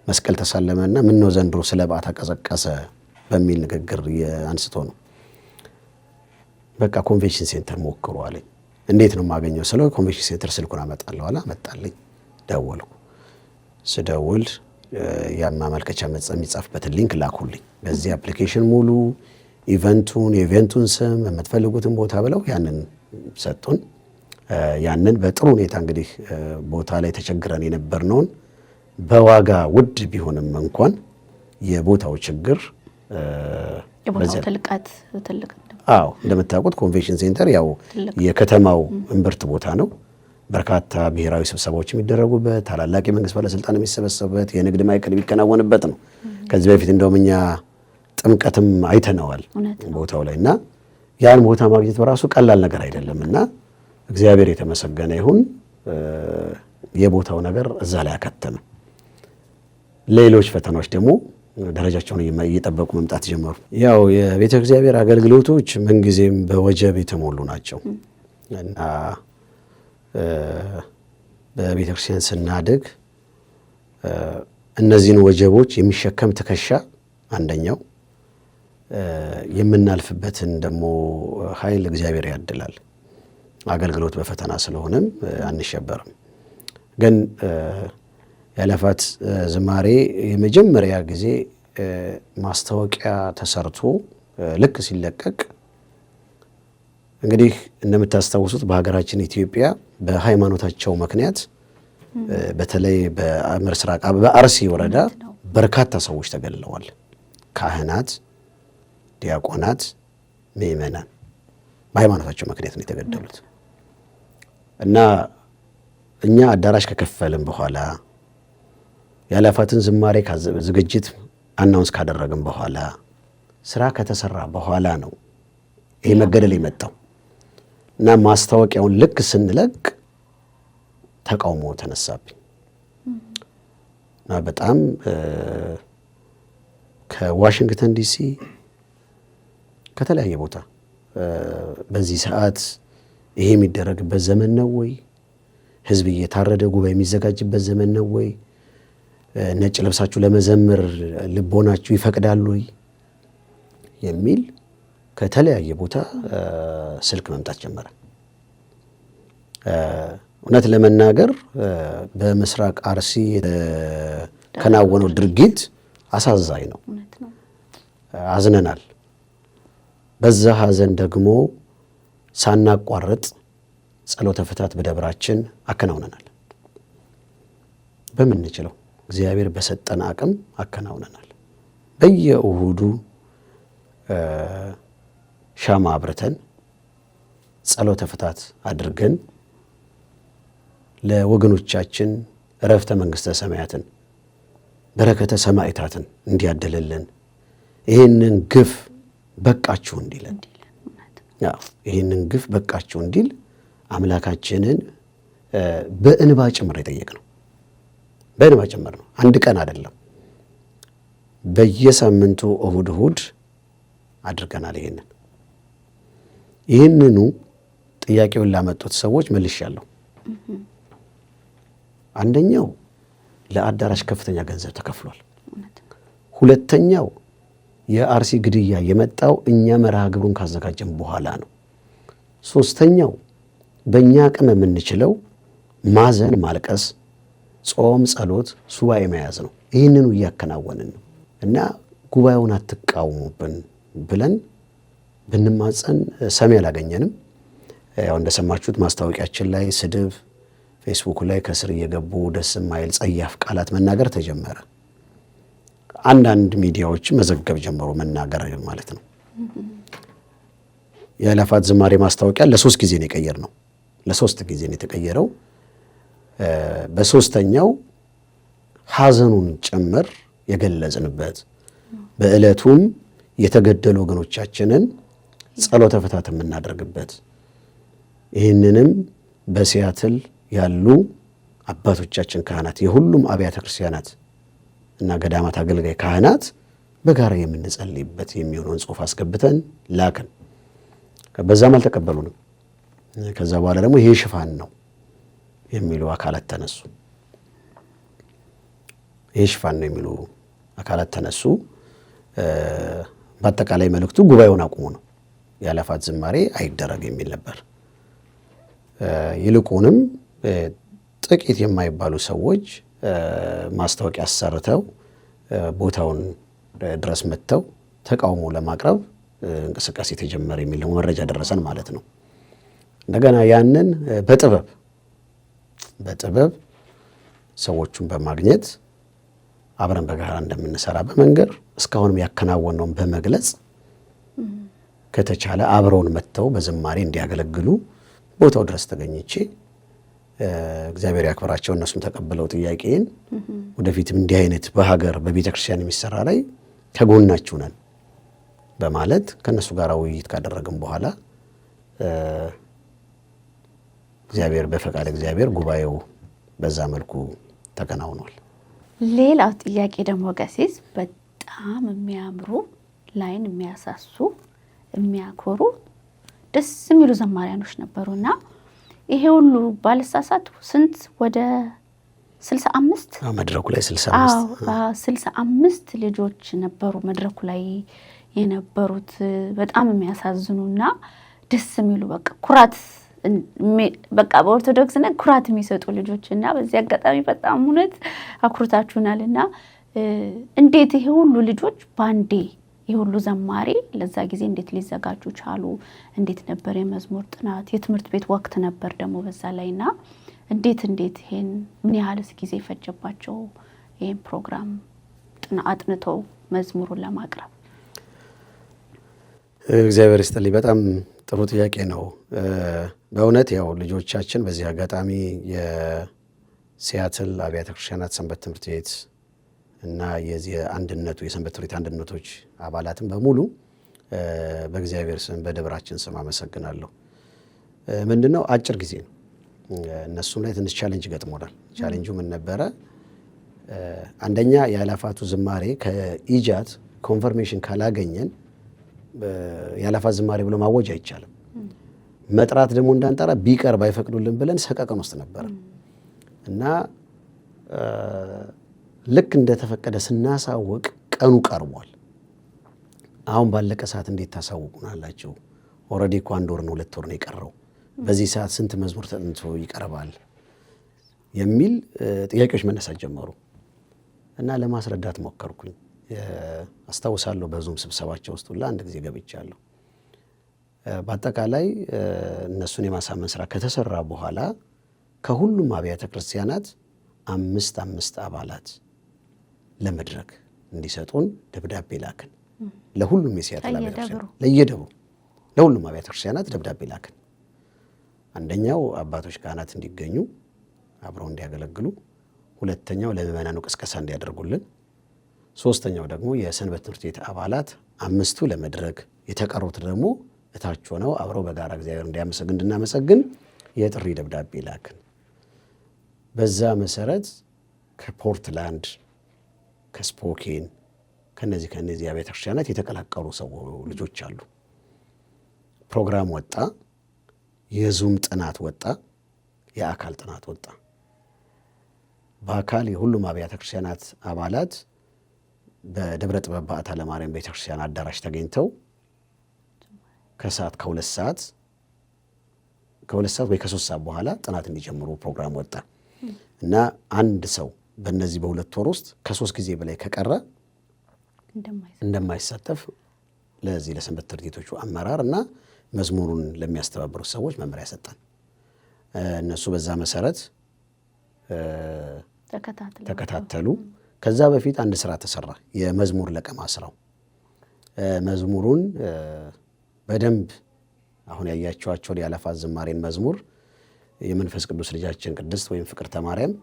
መስቀል ተሳለመና ምን ነው ዘንድሮ ስለ በዓታ ቀዘቀሰ በሚል ንግግር አንስቶ ነው። በቃ ኮንቬንሽን ሴንተር ሞክሩ አለኝ። እንዴት ነው የማገኘው ስለው ኮንቬንሽን ሴንተር ስልኩን አመጣለሁ አለ። አመጣልኝ። ደወልኩ። ስደውል የማመልከቻ የሚጻፍበትን ሊንክ ላኩልኝ። በዚህ አፕሊኬሽን ሙሉ የኢቨንቱን ስም የምትፈልጉትን ቦታ ብለው ያንን ሰጡን። ያንን በጥሩ ሁኔታ እንግዲህ ቦታ ላይ ተቸግረን የነበርነውን በዋጋ ውድ ቢሆንም እንኳን የቦታው ችግር የቦታው ትልቀት ትልቅ እንደምታውቁት ኮንቬንሽን ሴንተር ያው የከተማው እምብርት ቦታ ነው። በርካታ ብሔራዊ ስብሰባዎች የሚደረጉበት፣ ታላላቅ የመንግስት ባለስልጣን የሚሰበሰቡበት፣ የንግድ ማዕከል የሚከናወንበት ነው። ከዚህ በፊት እንደውም እኛ ጥምቀትም አይተነዋል ቦታው ላይ እና ያን ቦታ ማግኘት በራሱ ቀላል ነገር አይደለም እና እግዚአብሔር የተመሰገነ ይሁን የቦታው ነገር እዛ ላይ አከተመ። ሌሎች ፈተናዎች ደግሞ ደረጃቸውን እየጠበቁ መምጣት ጀመሩ። ያው የቤተ እግዚአብሔር አገልግሎቶች ምንጊዜም በወጀብ የተሞሉ ናቸው እና በቤተ ክርስቲያን ስናድግ እነዚህን ወጀቦች የሚሸከም ትከሻ አንደኛው፣ የምናልፍበትን ደግሞ ኃይል እግዚአብሔር ያድላል። አገልግሎት በፈተና ስለሆነም አንሸበርም። ግን የአእላፋት ዝማሬ የመጀመሪያ ጊዜ ማስታወቂያ ተሰርቶ ልክ ሲለቀቅ እንግዲህ እንደምታስታውሱት በሀገራችን ኢትዮጵያ በሃይማኖታቸው ምክንያት በተለይ በምስራቅ በአርሲ ወረዳ በርካታ ሰዎች ተገድለዋል። ካህናት፣ ዲያቆናት፣ ምዕመናን በሃይማኖታቸው ምክንያት ነው የተገደሉት። እና እኛ አዳራሽ ከከፈልን በኋላ የአእላፋትን ዝማሬ ዝግጅት አናውንስ ካደረግን በኋላ ስራ ከተሰራ በኋላ ነው ይሄ መገደል የመጣው። እና ማስታወቂያውን ልክ ስንለቅ ተቃውሞ ተነሳብኝ እና በጣም ከዋሽንግተን ዲሲ ከተለያየ ቦታ በዚህ ሰዓት ይሄ የሚደረግበት ዘመን ነው ወይ? ህዝብ እየታረደ ጉባኤ የሚዘጋጅበት ዘመን ነው ወይ? ነጭ ለብሳችሁ ለመዘመር ልቦናችሁ ይፈቅዳል ወይ? የሚል ከተለያየ ቦታ ስልክ መምጣት ጀመረ። እውነት ለመናገር በምስራቅ አርሲ የተከናወነው ድርጊት አሳዛኝ ነው። አዝነናል። በዛ ሀዘን ደግሞ ሳናቋርጥ ጸሎተ ፍታት በደብራችን አከናውነናል። በምንችለው እግዚአብሔር በሰጠን አቅም አከናውነናል። በየእሁዱ ሻማ አብርተን ጸሎተ ፍታት አድርገን ለወገኖቻችን እረፍተ መንግሥተ ሰማያትን በረከተ ሰማዕታትን እንዲያደልልን ይህንን ግፍ በቃችሁ እንዲለን ይህንን ግፍ በቃችሁ እንዲል አምላካችንን በእንባ ጭምር የጠየቅነው። በእንባ ጭምር ነው፣ አንድ ቀን አይደለም። በየሳምንቱ እሁድ እሁድ አድርገናል። ይህንኑ ጥያቄውን ላመጡት ሰዎች መልሻለሁ። አንደኛው ለአዳራሽ ከፍተኛ ገንዘብ ተከፍሏል። ሁለተኛው የአርሲ ግድያ የመጣው እኛ መርሃ ግብሩን ካዘጋጀን በኋላ ነው። ሶስተኛው በእኛ አቅም የምንችለው ማዘን፣ ማልቀስ፣ ጾም፣ ጸሎት፣ ሱባኤ መያዝ ነው። ይህንኑ እያከናወንን ነው እና ጉባኤውን አትቃወሙብን ብለን ብንማጸን ሰሚ አላገኘንም። ያው እንደሰማችሁት ማስታወቂያችን ላይ ስድብ፣ ፌስቡክ ላይ ከስር እየገቡ ደስ የማይል ጸያፍ ቃላት መናገር ተጀመረ። አንዳንድ ሚዲያዎች መዘገብ ጀመሩ፣ መናገር ማለት ነው። የአእላፋት ዝማሬ ማስታወቂያ ለ3 ጊዜ ነው የቀየርነው። ለ3 ጊዜ ነው የተቀየረው። በሶስተኛው ሐዘኑን ጭምር የገለጽንበት በዕለቱም የተገደሉ ወገኖቻችንን ጸሎተ ፍታት የምናደርግበት ይህንንም በሲያትል ያሉ አባቶቻችን ካህናት የሁሉም አብያተ ክርስቲያናት እና ገዳማት አገልጋይ ካህናት በጋራ የምንጸልይበት የሚሆነውን ጽሑፍ አስገብተን ላክን። በዛም አልተቀበሉንም። ከዛ በኋላ ደግሞ ይሄ ሽፋን ነው የሚሉ አካላት ተነሱ። ይሄ ሽፋን ነው የሚሉ አካላት ተነሱ። በአጠቃላይ መልእክቱ ጉባኤውን አቁሙ ነው፣ የአእላፋት ዝማሬ አይደረግ የሚል ነበር። ይልቁንም ጥቂት የማይባሉ ሰዎች ማስታወቂያ አሰርተው ቦታውን ድረስ መጥተው ተቃውሞ ለማቅረብ እንቅስቃሴ ተጀመረ የሚል መረጃ ደረሰን ማለት ነው። እንደገና ያንን በጥበብ ሰዎቹን በማግኘት አብረን በጋራ እንደምንሰራ በመንገር እስካሁንም ያከናወነውን በመግለጽ ከተቻለ አብረውን መጥተው በዝማሬ እንዲያገለግሉ ቦታው ድረስ ተገኝቼ እግዚአብሔር ያክብራቸው እነሱም ተቀብለው ጥያቄን ወደፊትም እንዲህ አይነት በሀገር በቤተ ክርስቲያን የሚሰራ ላይ ከጎናችሁ ነን በማለት ከነሱ ጋር ውይይት ካደረግን በኋላ እግዚአብሔር በፈቃድ እግዚአብሔር ጉባኤው በዛ መልኩ ተከናውኗል። ሌላው ጥያቄ ደግሞ ቀሲስ በጣም የሚያምሩ ላይን የሚያሳሱ የሚያኮሩ ደስ የሚሉ ዘማሪያኖች ነበሩና ይሄ ሁሉ ባለሳሳት ስንት ወደ 65 መድረኩ ላይ 65 65 ልጆች ነበሩ መድረኩ ላይ የነበሩት። በጣም የሚያሳዝኑና ደስ የሚሉ በቃ ኩራት በቃ በኦርቶዶክስነት ኩራት የሚሰጡ ልጆችና በዚህ አጋጣሚ በጣም እውነት አኩርታችሁናልና እንዴት ይሄ ሁሉ ልጆች ባንዴ ይሄ ሁሉ ዘማሪ ለዛ ጊዜ እንዴት ሊዘጋጁ ቻሉ? እንዴት ነበር የመዝሙር ጥናት? የትምህርት ቤት ወቅት ነበር ደግሞ በዛ ላይና እንዴት ይሄን ምን ያህልስ ጊዜ ፈጀባቸው ይሄን ፕሮግራም አጥንተው መዝሙሩን ለማቅረብ? እግዚአብሔር ይስጥልኝ። በጣም ጥሩ ጥያቄ ነው። በእውነት ያው ልጆቻችን በዚህ አጋጣሚ የሲያትል አብያተ ክርስቲያናት ሰንበት ትምህርት ቤት እና የዚህ አንድነቱ የሰንበት ትምህርት ቤት አንድነቶች አባላትን በሙሉ በእግዚአብሔር ስም በደብራችን ስም አመሰግናለሁ። ምንድነው አጭር ጊዜ ነው። እነሱም ላይ ትንሽ ቻሌንጅ ገጥሞናል። ቻሌንጁ ምን ነበረ? አንደኛ የአእላፋቱ ዝማሬ ከኢጃት ኮንፈርሜሽን ካላገኘን የአእላፋት ዝማሬ ብሎ ማወጅ አይቻልም። መጥራት ደግሞ እንዳንጠራ ቢቀር ባይፈቅዱልን ብለን ሰቀቀን ውስጥ ነበር እና ልክ እንደተፈቀደ ስናሳውቅ ቀኑ ቀርቧል። አሁን ባለቀ ሰዓት እንዴት ታሳውቁናላችሁ? ኦልሬዲ እኮ 1 ወር ነው 2 ወር ነው የቀረው። በዚህ ሰዓት ስንት መዝሙር ተጥንቶ ይቀርባል የሚል ጥያቄዎች መነሳት ጀመሩ እና ለማስረዳት ሞከርኩኝ። አስታውሳለሁ በዙም ስብሰባቸው ውስጥ ሁላ አንድ ጊዜ ገብቻለሁ። በአጠቃላይ እነሱን የማሳመን ስራ ከተሰራ በኋላ ከሁሉም አብያተ ክርስቲያናት 5 አባላት ለመድረክ እንዲሰጡን ደብዳቤ ላክን። ለሁሉም የሲያትል አብያተ ክርስቲያናት ለየደብሩ ለሁሉም አብያተ ክርስቲያናት ደብዳቤ ላክን። አንደኛው አባቶች ካህናት እንዲገኙ አብረው እንዲያገለግሉ፣ ሁለተኛው ለምእመናኑ ቅስቀሳ እንዲያደርጉልን፣ ሶስተኛው ደግሞ የሰንበት ትምህርት ቤት አባላት 5ቱ ለመድረክ የተቀሩት ደግሞ እታች ሆነው አብረው በጋራ እግዚአብሔር እንድናመሰግን የጥሪ ደብዳቤ ላክን። በዛ መሰረት ከፖርትላንድ ከስፖኬን ከነዚህ አብያተ ክርስቲያናት የተቀላቀሉ ልጆች አሉ። ፕሮግራም ወጣ፣ የዙም ጥናት ወጣ፣ የአካል ጥናት ወጣ። በአካል የሁሉም አብያተ ክርስቲያናት አባላት በደብረ ጥበብ በዓታ ለማርያም ቤተክርስቲያን አዳራሽ ተገኝተው ከሰዓት ከ2 ሰዓት ወይ ከ3 ሰዓት በኋላ ጥናት እንዲጀምሩ ፕሮግራም ወጣ እና አንድ ሰው በእነዚህ በ2 ወር ውስጥ ከ3 ጊዜ በላይ ከቀረ እንደማይሳተፍ ለዚህ ለሰንበት ትምህርት ቤቶቹ አመራር እና መዝሙሩን ለሚያስተባብሩ ሰዎች መመሪያ ሰጠን። እነሱ በዛ መሰረት ተከታተሉ። ከዛ በፊት አንድ ስራ ተሰራ፣ የመዝሙር ለቀማ ስራው። መዝሙሩን በደንብ አሁን ያያችኋቸውን የአእላፋት ዝማሬን መዝሙር የመንፈስ ቅዱስ ልጃችን ቅድስት ወይም ፍቅርተ ማርያም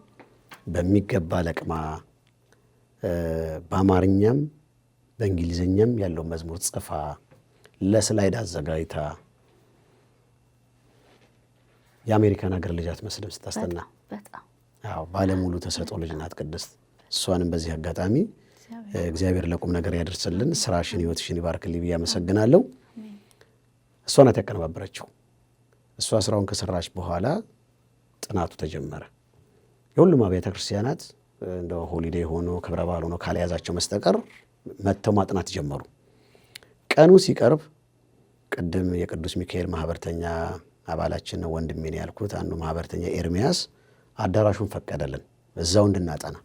በሚገባ ለቅማ በአማርኛም በእንግሊዝኛም ያለው መዝሙር ጽፋ ለስላይድ አዘጋጅታ የአሜሪካን ሀገር ልጅ አትመስልም ስታስጠና። አዎ ባለሙሉ ተሰጥኦ ልጅ ናት ቅድስት። እሷንም በዚህ አጋጣሚ እግዚአብሔር ለቁም ነገር ያደርስልን፣ ስራሽን ህይወትሽን ይባርክልኝ ብዬ አመሰግናለሁ። እሷ ናት ያቀነባበረችው። እሷ ስራውን ከሰራች በኋላ ጥናቱ ተጀመረ። የሁሉም አብያተ ክርስቲያናት እንደ ሆሊዴይ ሆኖ ክብረ በዓል ሆኖ ካልያዛቸው መስተቀር መጥተው ማጥናት ጀመሩ። ቀኑ ሲቀርብ ቅድም የቅዱስ ሚካኤል ማህበርተኛ አባላችን ነው ወንድሜ ነው ያልኩት አንዱ ማህበርተኛ ኤርሚያስ አዳራሹን ፈቀደልን እዛው እንድናጠና።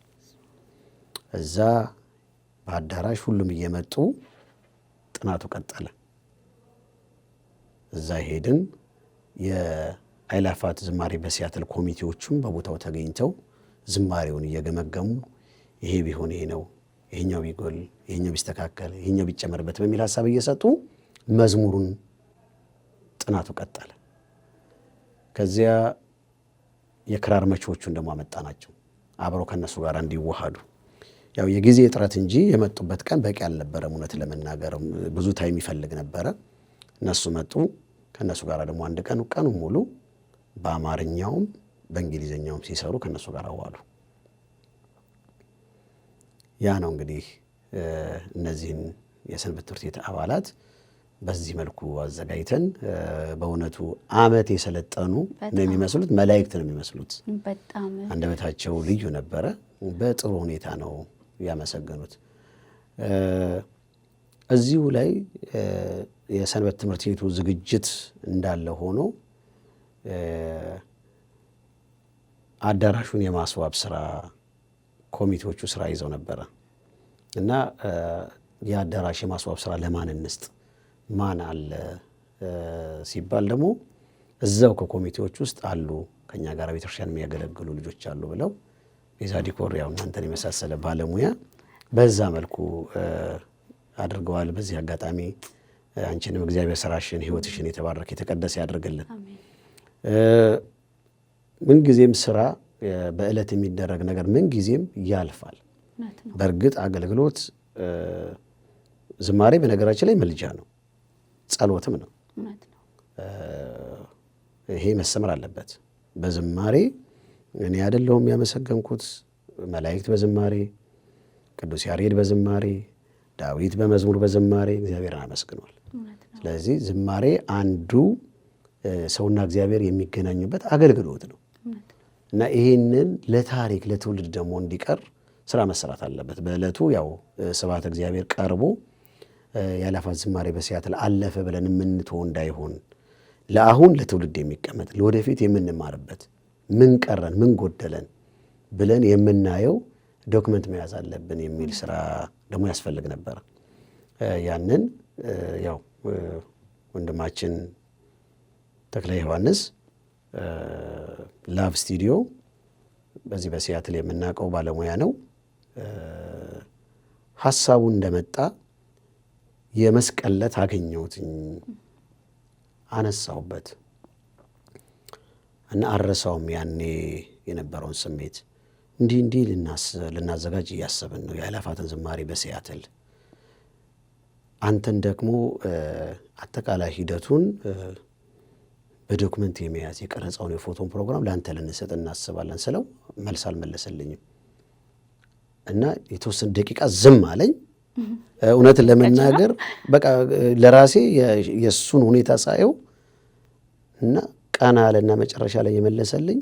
እዛ በአዳራሽ ሁሉም እየመጡ ጥናቱ ቀጠለ። እዛ ሄድን። የአእላፋት ዝማሬ በሲያትል ኮሚቴዎቹም በቦታው ተገኝተው ዝማሬውን እየገመገሙ ይሄ ቢሆን ይሄ ነው፣ ይሄኛው ቢጎል፣ ይሄኛው ቢስተካከል፣ ይሄኛው ቢጨመርበት በሚል ሐሳብ እየሰጡ መዝሙሩን ጥናቱ ቀጠለ። ከዚያ የክራር መቺዎቹን ደግሞ አመጣናቸው አብረው ከነሱ ጋር እንዲዋሃዱ። ያው የጊዜ እጥረት እንጂ የመጡበት ቀን በቂ አልነበረም። እውነት ለመናገር ብዙ ታይም ይፈልግ ነበረ። እነሱ መጡ። ከነሱ ጋር ደግሞ አንድ ቀኑ ሙሉ በአማርኛውም በእንግሊዘኛውም ሲሰሩ ከነሱ ጋር አዋሉ። ያ ነው እንግዲህ እነዚህን የሰንበት ትምህርት ቤት አባላት በዚህ መልኩ አዘጋጅተን በእውነቱ ዓመት የሰለጠኑ ነው የሚመስሉት፣ መላእክት ነው የሚመስሉት። በጣም አንደበታቸው ልዩ ነበረ። በጥሩ ሁኔታ ነው ያመሰገኑት። እዚሁ ላይ የሰንበት ትምህርት ቤቱ ዝግጅት እንዳለ ሆኖ አዳራሹን የማስዋብ ስራ ኮሚቴዎቹ ስራ ይዘው ነበረ እና የአዳራሽ የማስዋብ ስራ ለማን እንስጥ ማን አለ ሲባል ደግሞ እዛው ከኮሚቴዎች ውስጥ አሉ ከኛ ጋር ቤተክርስቲያን የሚያገለግሉ ልጆች አሉ ብለው ቤዛ ዲኮር ያው እናንተን የመሳሰለ ባለሙያ በዛ መልኩ አድርገዋል። በዚህ አጋጣሚ አንቺንም እግዚአብሔር ስራሽን ህይወትሽን የተባረከ የተቀደሰ ያድርግልን። ምንጊዜም ስራ በእለት የሚደረግ ነገር ምንጊዜም ያልፋል። በእርግጥ አገልግሎት ዝማሬ በነገራችን ላይ መልጃ ነው፣ ጸሎትም ነው። ይሄ መሰመር አለበት። በዝማሬ እኔ አይደለሁም ያመሰገንኩት፣ መላእክት በዝማሬ ቅዱስ ያሬድ በዝማሬ ዳዊት በመዝሙር በዝማሬ እግዚአብሔርን አመስግኗል። ስለዚህ ዝማሬ አንዱ ሰውና እግዚአብሔር የሚገናኙበት አገልግሎት ነው እና ይሄንን ለታሪክ ለትውልድ ደግሞ እንዲቀር ስራ መሰራት አለበት። በዕለቱ ያው ስብሐተ እግዚአብሔር ቀርቦ ያላፋት ዝማሬ በሲያትል አለፈ ብለን የምንተው እንዳይሆን ለአሁን ለትውልድ የሚቀመጥ ለወደፊት የምንማርበት ምን ቀረን ምን ጎደለን ብለን የምናየው ዶክመንት መያዝ አለብን የሚል ስራ ደግሞ ያስፈልግ ነበር። ያንን ያው ወንድማችን ተክለ ዮሐንስ ላቭ ስቱዲዮ በዚህ በሲያትል የምናውቀው ባለሙያ ነው። ሐሳቡ እንደመጣ የመስቀለት አገኘሁት አነሳሁበት እና አረሳውም ያኔ የነበረውን ስሜት እንዲህ ልናዘጋጅ እያሰብን ነው የአእላፋትን ዝማሬ በሲያትል። አንተን ደግሞ አጠቃላይ ሂደቱን በዶክመንት የመያዝ የቀረጻውን የፎቶን ፕሮግራም ለአንተ ልንሰጥ እናስባለን ስለው መልስ አልመለሰልኝም እና የተወሰነ ደቂቃ ዝም አለኝ። እውነትን ለመናገር በቃ ለራሴ የእሱን ሁኔታ ሳየው እና ቀና አለና መጨረሻ ላይ የመለሰልኝ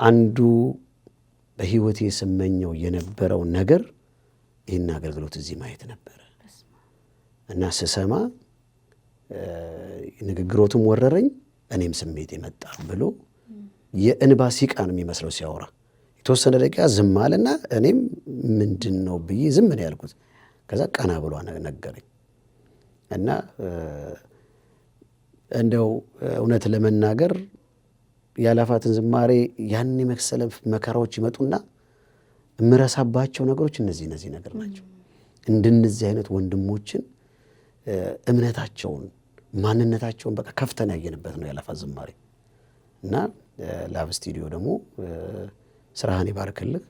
አንዱ በህይወቴ ስመኘው የነበረው ነገር ይህን አገልግሎት እዚህ ማየት ነበረ እና ስሰማ ንግግሮቱም ወረረኝ እኔም ስሜት የመጣ ብሎ የእንባ ሲቃ ነው የሚመስለው ሲያወራ። የተወሰነ ደቂቃ ዝም አለና እኔም ምንድን ነው ብዬ ዝም ነው ያልኩት። ከዛ ቀና ብሎ ነገረኝ እና እንደው እውነት ለመናገር የአእላፋትን ዝማሬ ያን የመሰለ መከራዎች ይመጡና እምረሳባቸው ነገሮች እነዚህ ነገር ናቸው። እንደነዚህ አይነት ወንድሞችን እምነታቸውን ማንነታቸውን በቃ ከፍተን ያየንበት ነው የአእላፋት ዝማሬ እና ላቭ ስቱዲዮ ደግሞ ስራህን ይባርክልህ።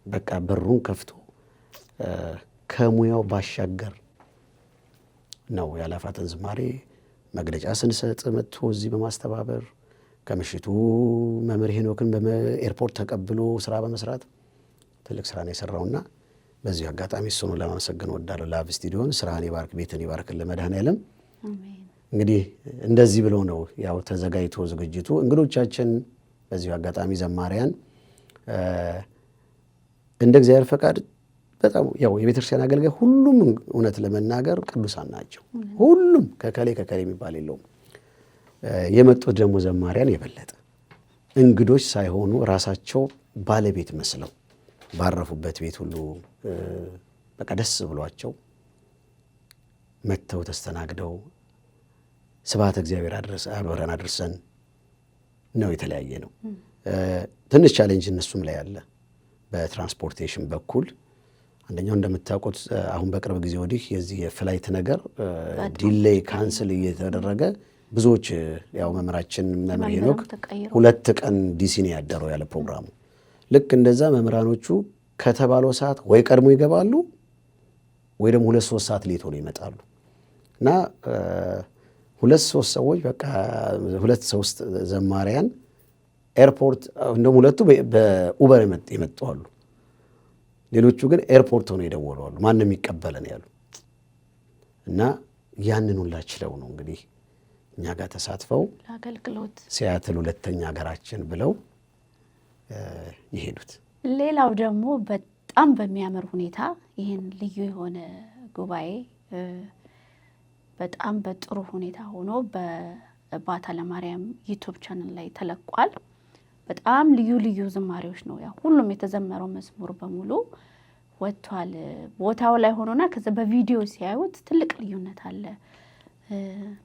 በቃ በሩን ከፍቶ ከሙያው ባሻገር ነው የአእላፋትን ዝማሬ መግለጫ ስንሰጥ መጥቶ እዚህ በማስተባበር ከምሽቱ መምህር ሄኖክን በኤርፖርት ተቀብሎ ስራ በመስራት ትልቅ ስራ ነው የሰራውና በዚህ አጋጣሚ እሱን ለማመሰገን ወዳለሁ። ላቭ ስቱዲዮን ስራህን ይባርክ ቤትን ይባርክ ለመድኃኔዓለም። እንግዲህ እንደዚህ ብሎ ነው ያው ተዘጋጅቶ ዝግጅቱ። እንግዶቻችን በዚህ አጋጣሚ ዘማሪያን እንደ እግዚአብሔር ፈቃድ በጣም ያው የቤተክርስቲያን አገልጋይ ሁሉም እውነት ለመናገር ቅዱሳን ናቸው። ሁሉም ከከሌ የሚባል የለውም። የመጡት ደግሞ ዘማሪያን የበለጠ እንግዶች ሳይሆኑ ራሳቸው ባለቤት መስለው ባረፉበት ቤት ሁሉ በቃ ደስ ብሏቸው መጥተው ተስተናግደው ስብሐተ እግዚአብሔር አብረን አድርሰን ነው የተለያየ ነው። ትንሽ ቻሌንጅ እነሱም ላይ አለ በትራንስፖርቴሽን በኩል። አንደኛው እንደምታውቁት አሁን በቅርብ ጊዜ ወዲህ የዚህ የፍላይት ነገር ዲሌይ ካንስል እየተደረገ ብዙዎች ያው መምህራችን መምህር ሄኖክ 2 ቀን ዲሲ ነው ያደረው ያለ ፕሮግራሙ። ልክ እንደዛ መምህራኖቹ ከተባለው ሰዓት ወይ ቀድሞ ይገባሉ ወይ ደግሞ 2-3 ሰዓት ሌት ሆነው ይመጣሉ እና 2-3 ሰዎች በቃ 2-3 ዘማሪያን ኤርፖርት እንደውም 2ቱ በኡበር የመጡ አሉ። ሌሎቹ ግን ኤርፖርት ሆነው ይደወሉ አሉ። ማንም ይቀበለን ያሉ እና ያንን ሁላ ችለው ነው እንግዲህ እኛ ጋር ተሳትፈው ለአገልግሎት ሲያትል ሁለተኛ ሀገራችን ብለው የሄዱት። ሌላው ደግሞ በጣም በሚያምር ሁኔታ ይህን ልዩ የሆነ ጉባኤ በጣም በጥሩ ሁኔታ ሆኖ በባታ ለማርያም ዩቱብ ቻናል ላይ ተለቋል። በጣም ልዩ ልዩ ዝማሬዎች ነው ያው ሁሉም የተዘመረው መዝሙር በሙሉ ወጥቷል። ቦታው ላይ ሆኖና ከዛ በቪዲዮ ሲያዩት ትልቅ ልዩነት አለ።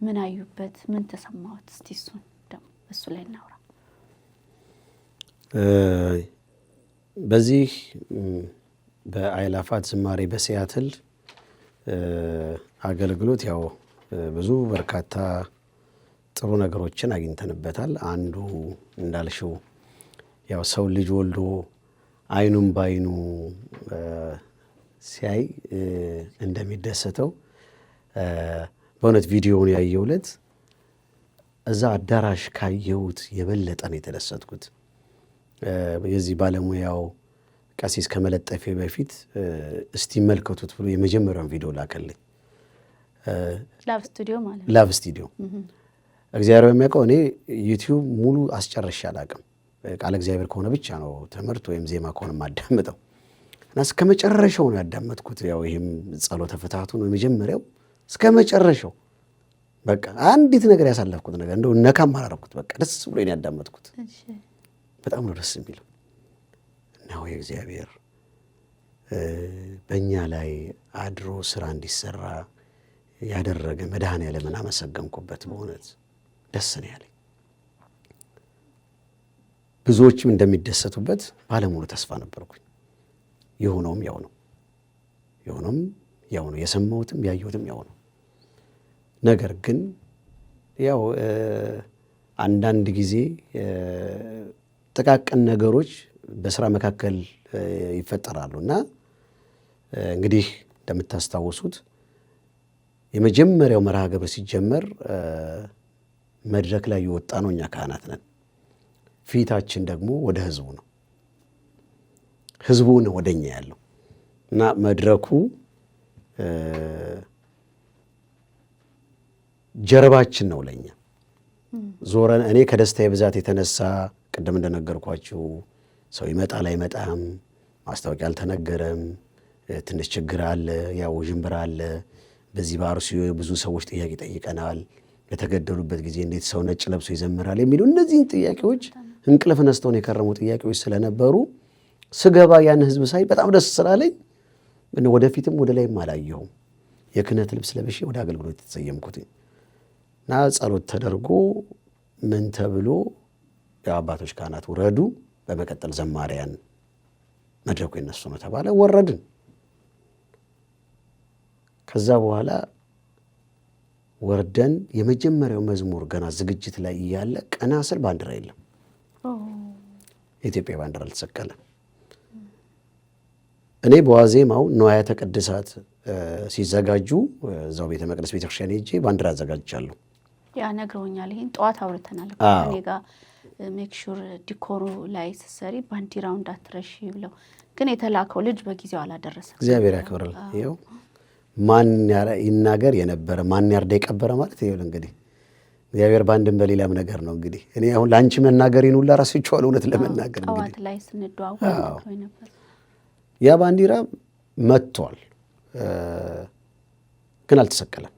ምን አዩበት? ምን ተሰማዎት? እስቲ እሱን ደግሞ እሱ ላይ እናውራ። በዚህ በአእላፋት ዝማሬ በሲያትል አገልግሎት ያው ብዙ በርካታ ጥሩ ነገሮችን አግኝተንበታል። አንዱ እንዳልሽው ያው ሰው ልጅ ወልዶ አይኑም ባይኑ ሲያይ እንደሚደሰተው በእውነት ቪዲዮውን ያየሁለት እዛ አዳራሽ ካየሁት የበለጠ ነው የተደሰትኩት። የዚህ ባለሙያው ቀሲስ ከመለጠፌ በፊት እስቲ መልከቱት ብሎ የመጀመሪያውን ቪዲዮ ላከልኝ። ላቭ ስቱዲዮ እግዚአብሔር የሚያውቀው እኔ ዩቲዩብ ሙሉ አስጨርሼ አላውቅም። ቃለ እግዚአብሔር ከሆነ ብቻ ነው ትምህርት ወይም ዜማ ከሆነ የማዳምጠው እና እስከ መጨረሻው ነው ያዳመጥኩት። ያው ይሄም ጸሎተ ፍትሐቱ ነው የመጀመሪያው እስከ መጨረሻው። በቃ አንዲት ነገር ያሳለፍኩት ነገር እንደው ነካም አላረኩት። በቃ ደስ ብሎኝ ያዳመጥኩት። በጣም ነው ደስ የሚለው እና የእግዚአብሔር በእኛ ላይ አድሮ ስራ እንዲሰራ ያደረገ መድኃኔዓለምን አመሰገንኩበት። በእውነት ደስ ነው ያለኝ። ብዙዎችም እንደሚደሰቱበት ባለሙሉ ተስፋ ነበርኩኝ። የሆነውም ያው ነው። የሰማሁትም ያየሁትም ያው ነው። ነገር ግን ያው አንዳንድ ጊዜ ጥቃቅን ነገሮች በስራ መካከል ይፈጠራሉ እና እንግዲህ እንደምታስታውሱት የመጀመሪያው መርሃ ግብር ሲጀመር መድረክ ላይ የወጣ ነው እኛ ካህናት ነን። ፊታችን ደግሞ ወደ ህዝቡ ነው። ህዝቡ ነው ወደኛ ያለው እና መድረኩ ጀርባችን ነው ለኛ። ዞረን እኔ ከደስታዬ ብዛት የተነሳ ቅድም እንደነገርኳችሁ ሰው ይመጣል አይመጣም፣ ማስታወቂያ አልተነገረም፣ ትንሽ ችግር አለ፣ ያው ውዥንብር አለ። በዚህ በአርሲ ብዙ ሰዎች ጥያቄ ጠይቀናል። የተገደሉበት ጊዜ እንዴት ሰው ነጭ ለብሶ ይዘምራል የሚሉ እነዚህን ጥያቄዎች እንቅልፍ ነስተውን የከረሙ ጥያቄዎች ስለነበሩ ስገባ ያን ህዝብ ሳይ በጣም ደስ ስላለኝ ወደፊትም ወደ ላይም አላየሁም። የክህነት ልብስ ለብሼ ወደ አገልግሎት የተሰየምኩት እና ጸሎት ተደርጎ ምን ተብሎ የአባቶች ካህናት ውረዱ፣ በመቀጠል ዘማሪያን መድረኩ የነሱ ነው ተባለ። ወረድን። ከዛ በኋላ ወርደን የመጀመሪያው መዝሙር ገና ዝግጅት ላይ እያለ ቀና ስል ባንዲራ የለም። የኢትዮጵያ ባንዲራ አልተሰቀለም። እኔ በዋዜማው ንዋያተ ቅድሳት ሲዘጋጁ እዛው ቤተ መቅደስ ቤተክርስቲያን ሄጄ ባንዲራ አዘጋጅቻለሁ። ያ ነግረውኛል። ይሄን ጠዋት አውርተናል። እኔ ጋር ሜክ ሹር ዲኮሩ ላይ ስትሰሪ ባንዲራው እንዳትረሺ ብለው፣ ግን የተላከው ልጅ በጊዜው አላደረሰም። እግዚአብሔር ያክብርል። ይኸው ማን ይናገር የነበረ ማን ያርዳ የቀበረ ማለት ይኸው እንግዲህ እግዚአብሔር በአንድም በሌላም ነገር ነው። እንግዲህ እኔ አሁን ለአንቺ መናገሬን ሁላ ራስቸዋል እውነት ለመናገር እንግዲህ ጠዋት ላይ ስንደዋወል ነበር። ያ ባንዲራ መጥቷል ግን አልተሰቀለም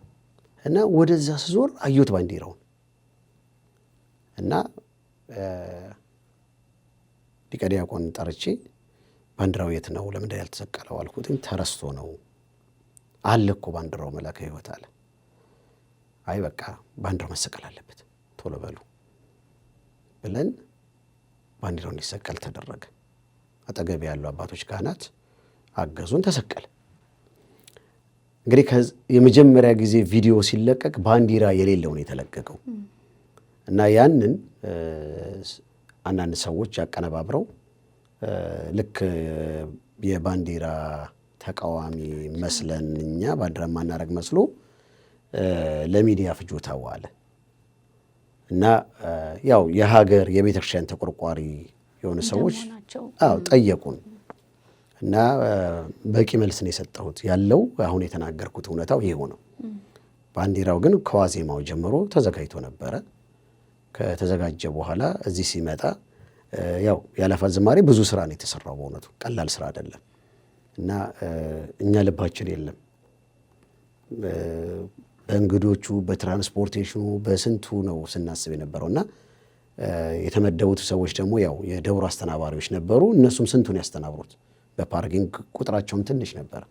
እና ወደዛ ስዞር አየሁት ባንዲራውን እና ሊቀ ዲያቆን ጠርቼ ባንዲራው የት ነው ለምንድን ያልተሰቀለው አልኩት። ተረስቶ ነው አለ እኮ ባንዲራው መላከ ሕይወት አለ። አይ በቃ ባንዲራው መሰቀል አለበት ቶሎ በሉ ብለን ባንዲራው እንዲሰቀል ተደረገ። አጠገብ ያሉ አባቶች ካህናት አገዙን፣ ተሰቀለ። እንግዲህ የመጀመሪያ ጊዜ ቪዲዮ ሲለቀቅ ባንዲራ የሌለውን የተለቀቀው እና ያንን አንዳንድ ሰዎች ያቀነባብረው ልክ የባንዲራ ተቃዋሚ መስለን እኛ ባንዲራ ማናረግ መስሎ ለሚዲያ ፍጆታ ዋለ እና ያው የሀገር የቤተክርስቲያን ተቆርቋሪ የሆኑ ሰዎች ጠየቁን እና በቂ መልስ ነው የሰጠሁት። ያለው አሁን የተናገርኩት እውነታው ይሄው ነው። ባንዲራው ግን ከዋዜማው ጀምሮ ተዘጋጅቶ ነበረ። ከተዘጋጀ በኋላ እዚህ ሲመጣ ያው ያለፋት ዝማሬ ብዙ ስራ ነው የተሰራው። በእውነቱ ቀላል ስራ አይደለም እና እኛ ልባችን የለም በእንግዶቹ፣ በትራንስፖርቴሽኑ፣ በስንቱ ነው ስናስብ የነበረው እና የተመደቡት ሰዎች ደግሞ ያው የደብሩ አስተናባሪዎች ነበሩ። እነሱም ስንቱን ያስተናብሩት በፓርኪንግ ቁጥራቸውም ትንሽ ነበር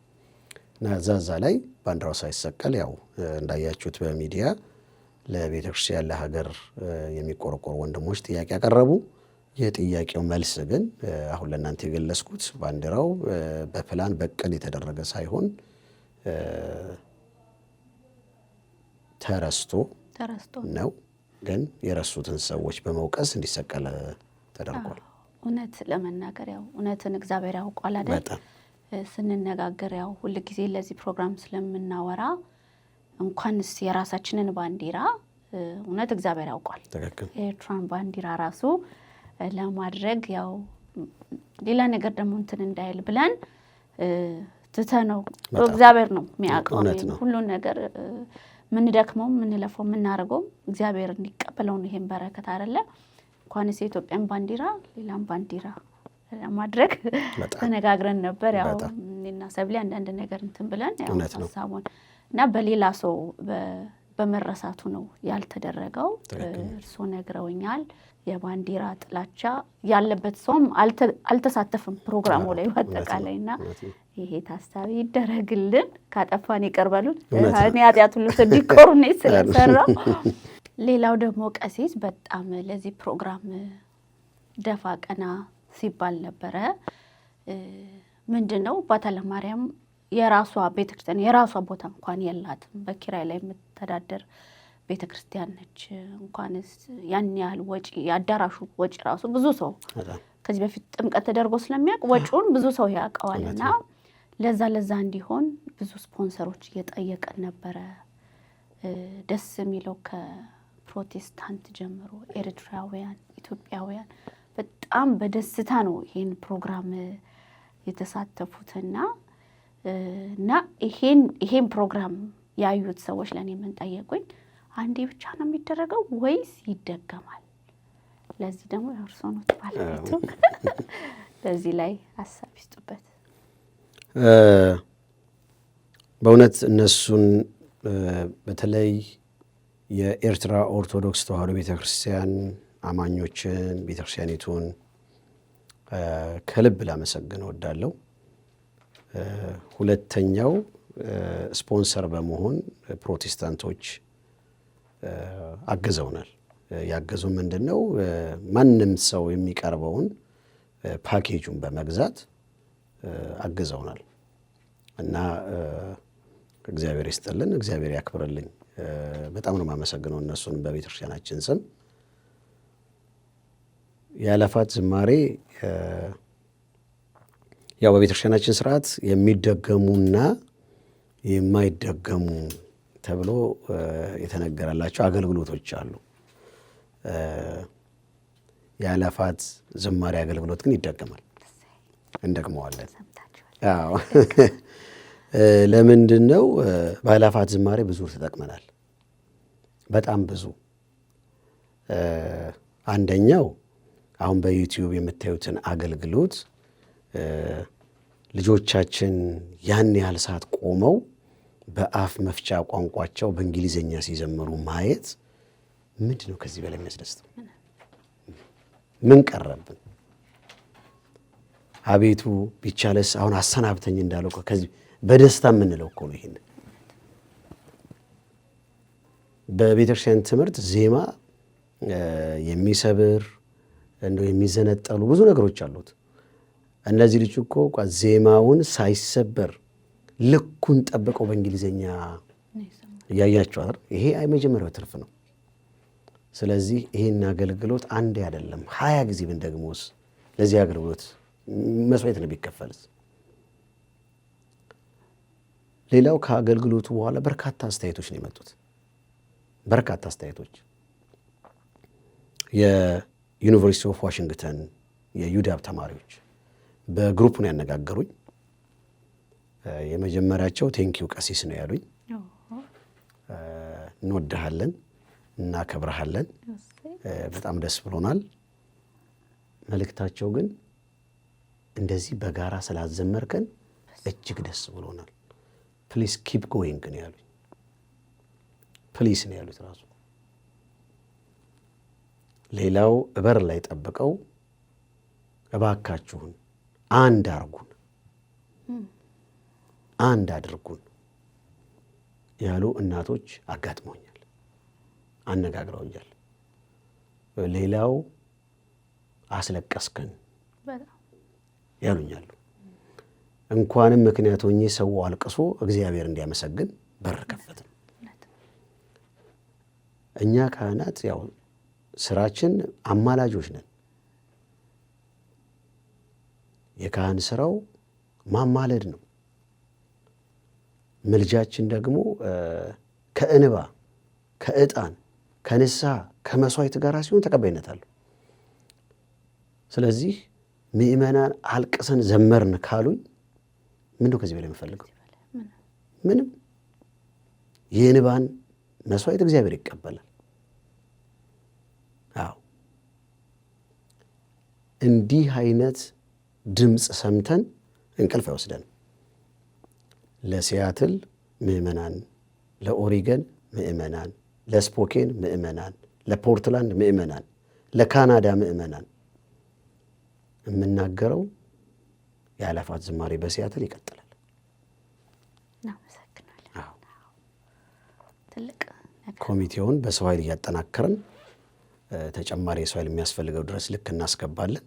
እና እዛ ላይ ባንዲራው ሳይሰቀል ያው እንዳያችሁት በሚዲያ ለቤተ ክርስቲያን ለሀገር የሚቆረቆሩ ወንድሞች ጥያቄ ያቀረቡ። የጥያቄው መልስ ግን አሁን ለእናንተ የገለጽኩት ባንዲራው በፕላን በቅድ የተደረገ ሳይሆን ተረስቶ ነው። ግን የረሱትን ሰዎች በመውቀስ እንዲሰቀል ተደርጓል። እውነት ለመናገር ያው እውነትን እግዚአብሔር ያውቋል አይደል? ስንነጋገር ያው ሁልጊዜ ለዚህ ፕሮግራም ስለምናወራ እንኳንስ የራሳችንን ባንዲራ እውነት እግዚአብሔር ያውቋል። የኤርትራን ባንዲራ ራሱ ለማድረግ ያው ሌላ ነገር ደግሞ እንትን እንዳይል ብለን ትተነው እግዚአብሔር ነው የሚያውቀው ሁሉን ነገር ምንደክመው ምንለፈው ምናረገው እግዚአብሔር እንዲቀበለው ነው። ይሄን በረከት አይደለ እንኳንስ የኢትዮጵያን ባንዲራ ሌላም ባንዲራ ለማድረግ ተነጋግረን ነበር። ያው እኔና ሰብሊ አንዳንድ ነገር እንትን ብለን ያው ሀሳቡን እና በሌላ ሰው በመረሳቱ ነው ያልተደረገው። እርሶ ነግረውኛል። የባንዲራ ጥላቻ ያለበት ሰውም አልተሳተፍም ፕሮግራሙ ላይ በአጠቃላይ እና ይሄ ታሳቢ ይደረግልን። ካጠፋን ይቀርበሉን እኔ ኃጢአት ሁሉ እንዲቆሩ ነው ስለሰራው። ሌላው ደግሞ ቀሲስ በጣም ለዚህ ፕሮግራም ደፋ ቀና ሲባል ነበረ። ምንድነው ባታለማርያም የራሷ ቤተክርስቲያን የራሷ ቦታ እንኳን የላትም። በኪራይ ላይ የምትተዳደር ቤተክርስቲያን ነች። እንኳንስ ያን ያህል ወጪ የአዳራሹ ወጪ ራሱ ብዙ ሰው ከዚህ በፊት ጥምቀት ተደርጎ ስለሚያውቅ ወጪውን ብዙ ሰው ያውቀዋልና ለዛ እንዲሆን ብዙ ስፖንሰሮች እየጠየቀን ነበረ። ደስ የሚለው ከፕሮቴስታንት ጀምሮ ኤርትራውያን፣ ኢትዮጵያውያን በጣም በደስታ ነው ይሄን ፕሮግራም የተሳተፉትና እና ይሄን ፕሮግራም ያዩት ሰዎች ለኔ ምን ጠየቁኝ፣ አንዴ ብቻ ነው የሚደረገው ወይስ ይደገማል? ለዚህ ደግሞ እርሶ ነው ባለቤቱ ለዚህ ላይ ሀሳብ ይስጡበት። በእውነት እነሱን በተለይ የኤርትራ ኦርቶዶክስ ተዋሕዶ ቤተክርስቲያን አማኞችን ቤተክርስቲያኒቱን ከልብ ላመሰግን እወዳለሁ። ሁለተኛው ስፖንሰር በመሆን ፕሮቴስታንቶች አግዘውናል። ያገዙ ምንድነው ማንም ሰው የሚቀርበውን ፓኬጁን በመግዛት አግዘውናል እና እግዚአብሔር ይስጥልን፣ እግዚአብሔር ያክብርልኝ። በጣም ነው የማመሰግነው እነሱን በቤተክርስቲያናችን ስም። ያለፋት ዝማሬ ያው በቤተክርስቲያናችን ስርዓት የሚደገሙና የማይደገሙ ተብሎ የተነገረላቸው አገልግሎቶች አሉ። ያለፋት ዝማሬ አገልግሎት ግን ይደገማል፣ እንደግመዋለን። አዎ ለምንድን ነው? ባለፋት ዝማሬ ብዙ ተጠቅመናል፣ በጣም ብዙ። አንደኛው አሁን በዩቲዩብ የምታዩትን አገልግሎት ልጆቻችን ያን ያህል ሰዓት ቆመው በአፍ መፍቻ ቋንቋቸው በእንግሊዘኛ ሲዘምሩ ማየት ምንድን ነው ከዚህ በላይ የሚያስደስተው? ምን ቀረብን? አቤቱ ቢቻለስ አሁን አሰናብተኝ እንዳለው ከዚህ በደስታ የምንለው እኮ ነው። ይሄን በቤተክርስቲያን ትምህርት ዜማ የሚሰብር እንደው የሚዘነጠሉ ብዙ ነገሮች አሉት። እነዚህ ልጅ እኮ ዜማውን ሳይሰበር ልኩን ጠብቀው በእንግሊዘኛ እያያቸው አይደል? ይሄ የመጀመሪያው ትርፍ ነው። ስለዚህ ይሄን አገልግሎት አንዴ አይደለም 20 ጊዜ ብንደግሞስ ለዚህ አገልግሎት መስዋዕት ነው ቢከፈልስ? ሌላው ከአገልግሎቱ በኋላ በርካታ አስተያየቶች ነው የመጡት። በርካታ አስተያየቶች የዩኒቨርሲቲ ኦፍ ዋሽንግተን የዩዳብ ተማሪዎች በግሩፕ ነው ያነጋገሩኝ። የመጀመሪያቸው ቴንኪው ቀሲስ ነው ያሉኝ። እንወድሃለን፣ እናከብረሃለን፣ በጣም ደስ ብሎናል። መልእክታቸው ግን እንደዚህ በጋራ ስላዘመርከን እጅግ ደስ ብሎናል። ፕሊስ ኪፕ ጎይንግ ነው ያሉኝ። ፕሊስ ነው ያሉት ራሱ። ሌላው በር ላይ ጠብቀው እባካችሁን አንድ አርጉን፣ አንድ አድርጉን ያሉ እናቶች አጋጥመውኛል፣ አነጋግረውኛል። ሌላው አስለቀስከን ያሉኛሉ። እንኳንም ምክንያት ሆኜ ሰው አልቅሶ እግዚአብሔር እንዲያመሰግን በር ከፈትን። እኛ ካህናት ያው ስራችን አማላጆች ነን። የካህን ስራው ማማለድ ነው። ምልጃችን ደግሞ ከእንባ ከዕጣን ከንስሐ ከመስዋዕት ጋር ሲሆን ተቀባይነት አለው። ስለዚህ ምእመናን አልቅሰን ዘመርን ካሉኝ ምንድነው ከዚህ በላይ የምፈልገው? ምንም። የእንባን መስዋዕት እግዚአብሔር ይቀበላል። አዎ እንዲህ አይነት ድምፅ ሰምተን እንቅልፍ አይወስደንም። ለሲያትል ምእመናን፣ ለኦሪገን ምእመናን፣ ለስፖኬን ምእመናን፣ ለፖርትላንድ ምእመናን፣ ለካናዳ ምእመናን የምናገረው የአእላፋት ዝማሬ በሲያትል ይቀጥላል። እናመሰግናለን። ትልቅ ኮሚቴውን በሰው ኃይል እያጠናከርን ተጨማሪ የሰው ኃይል የሚያስፈልገው ድረስ ልክ እናስገባለን።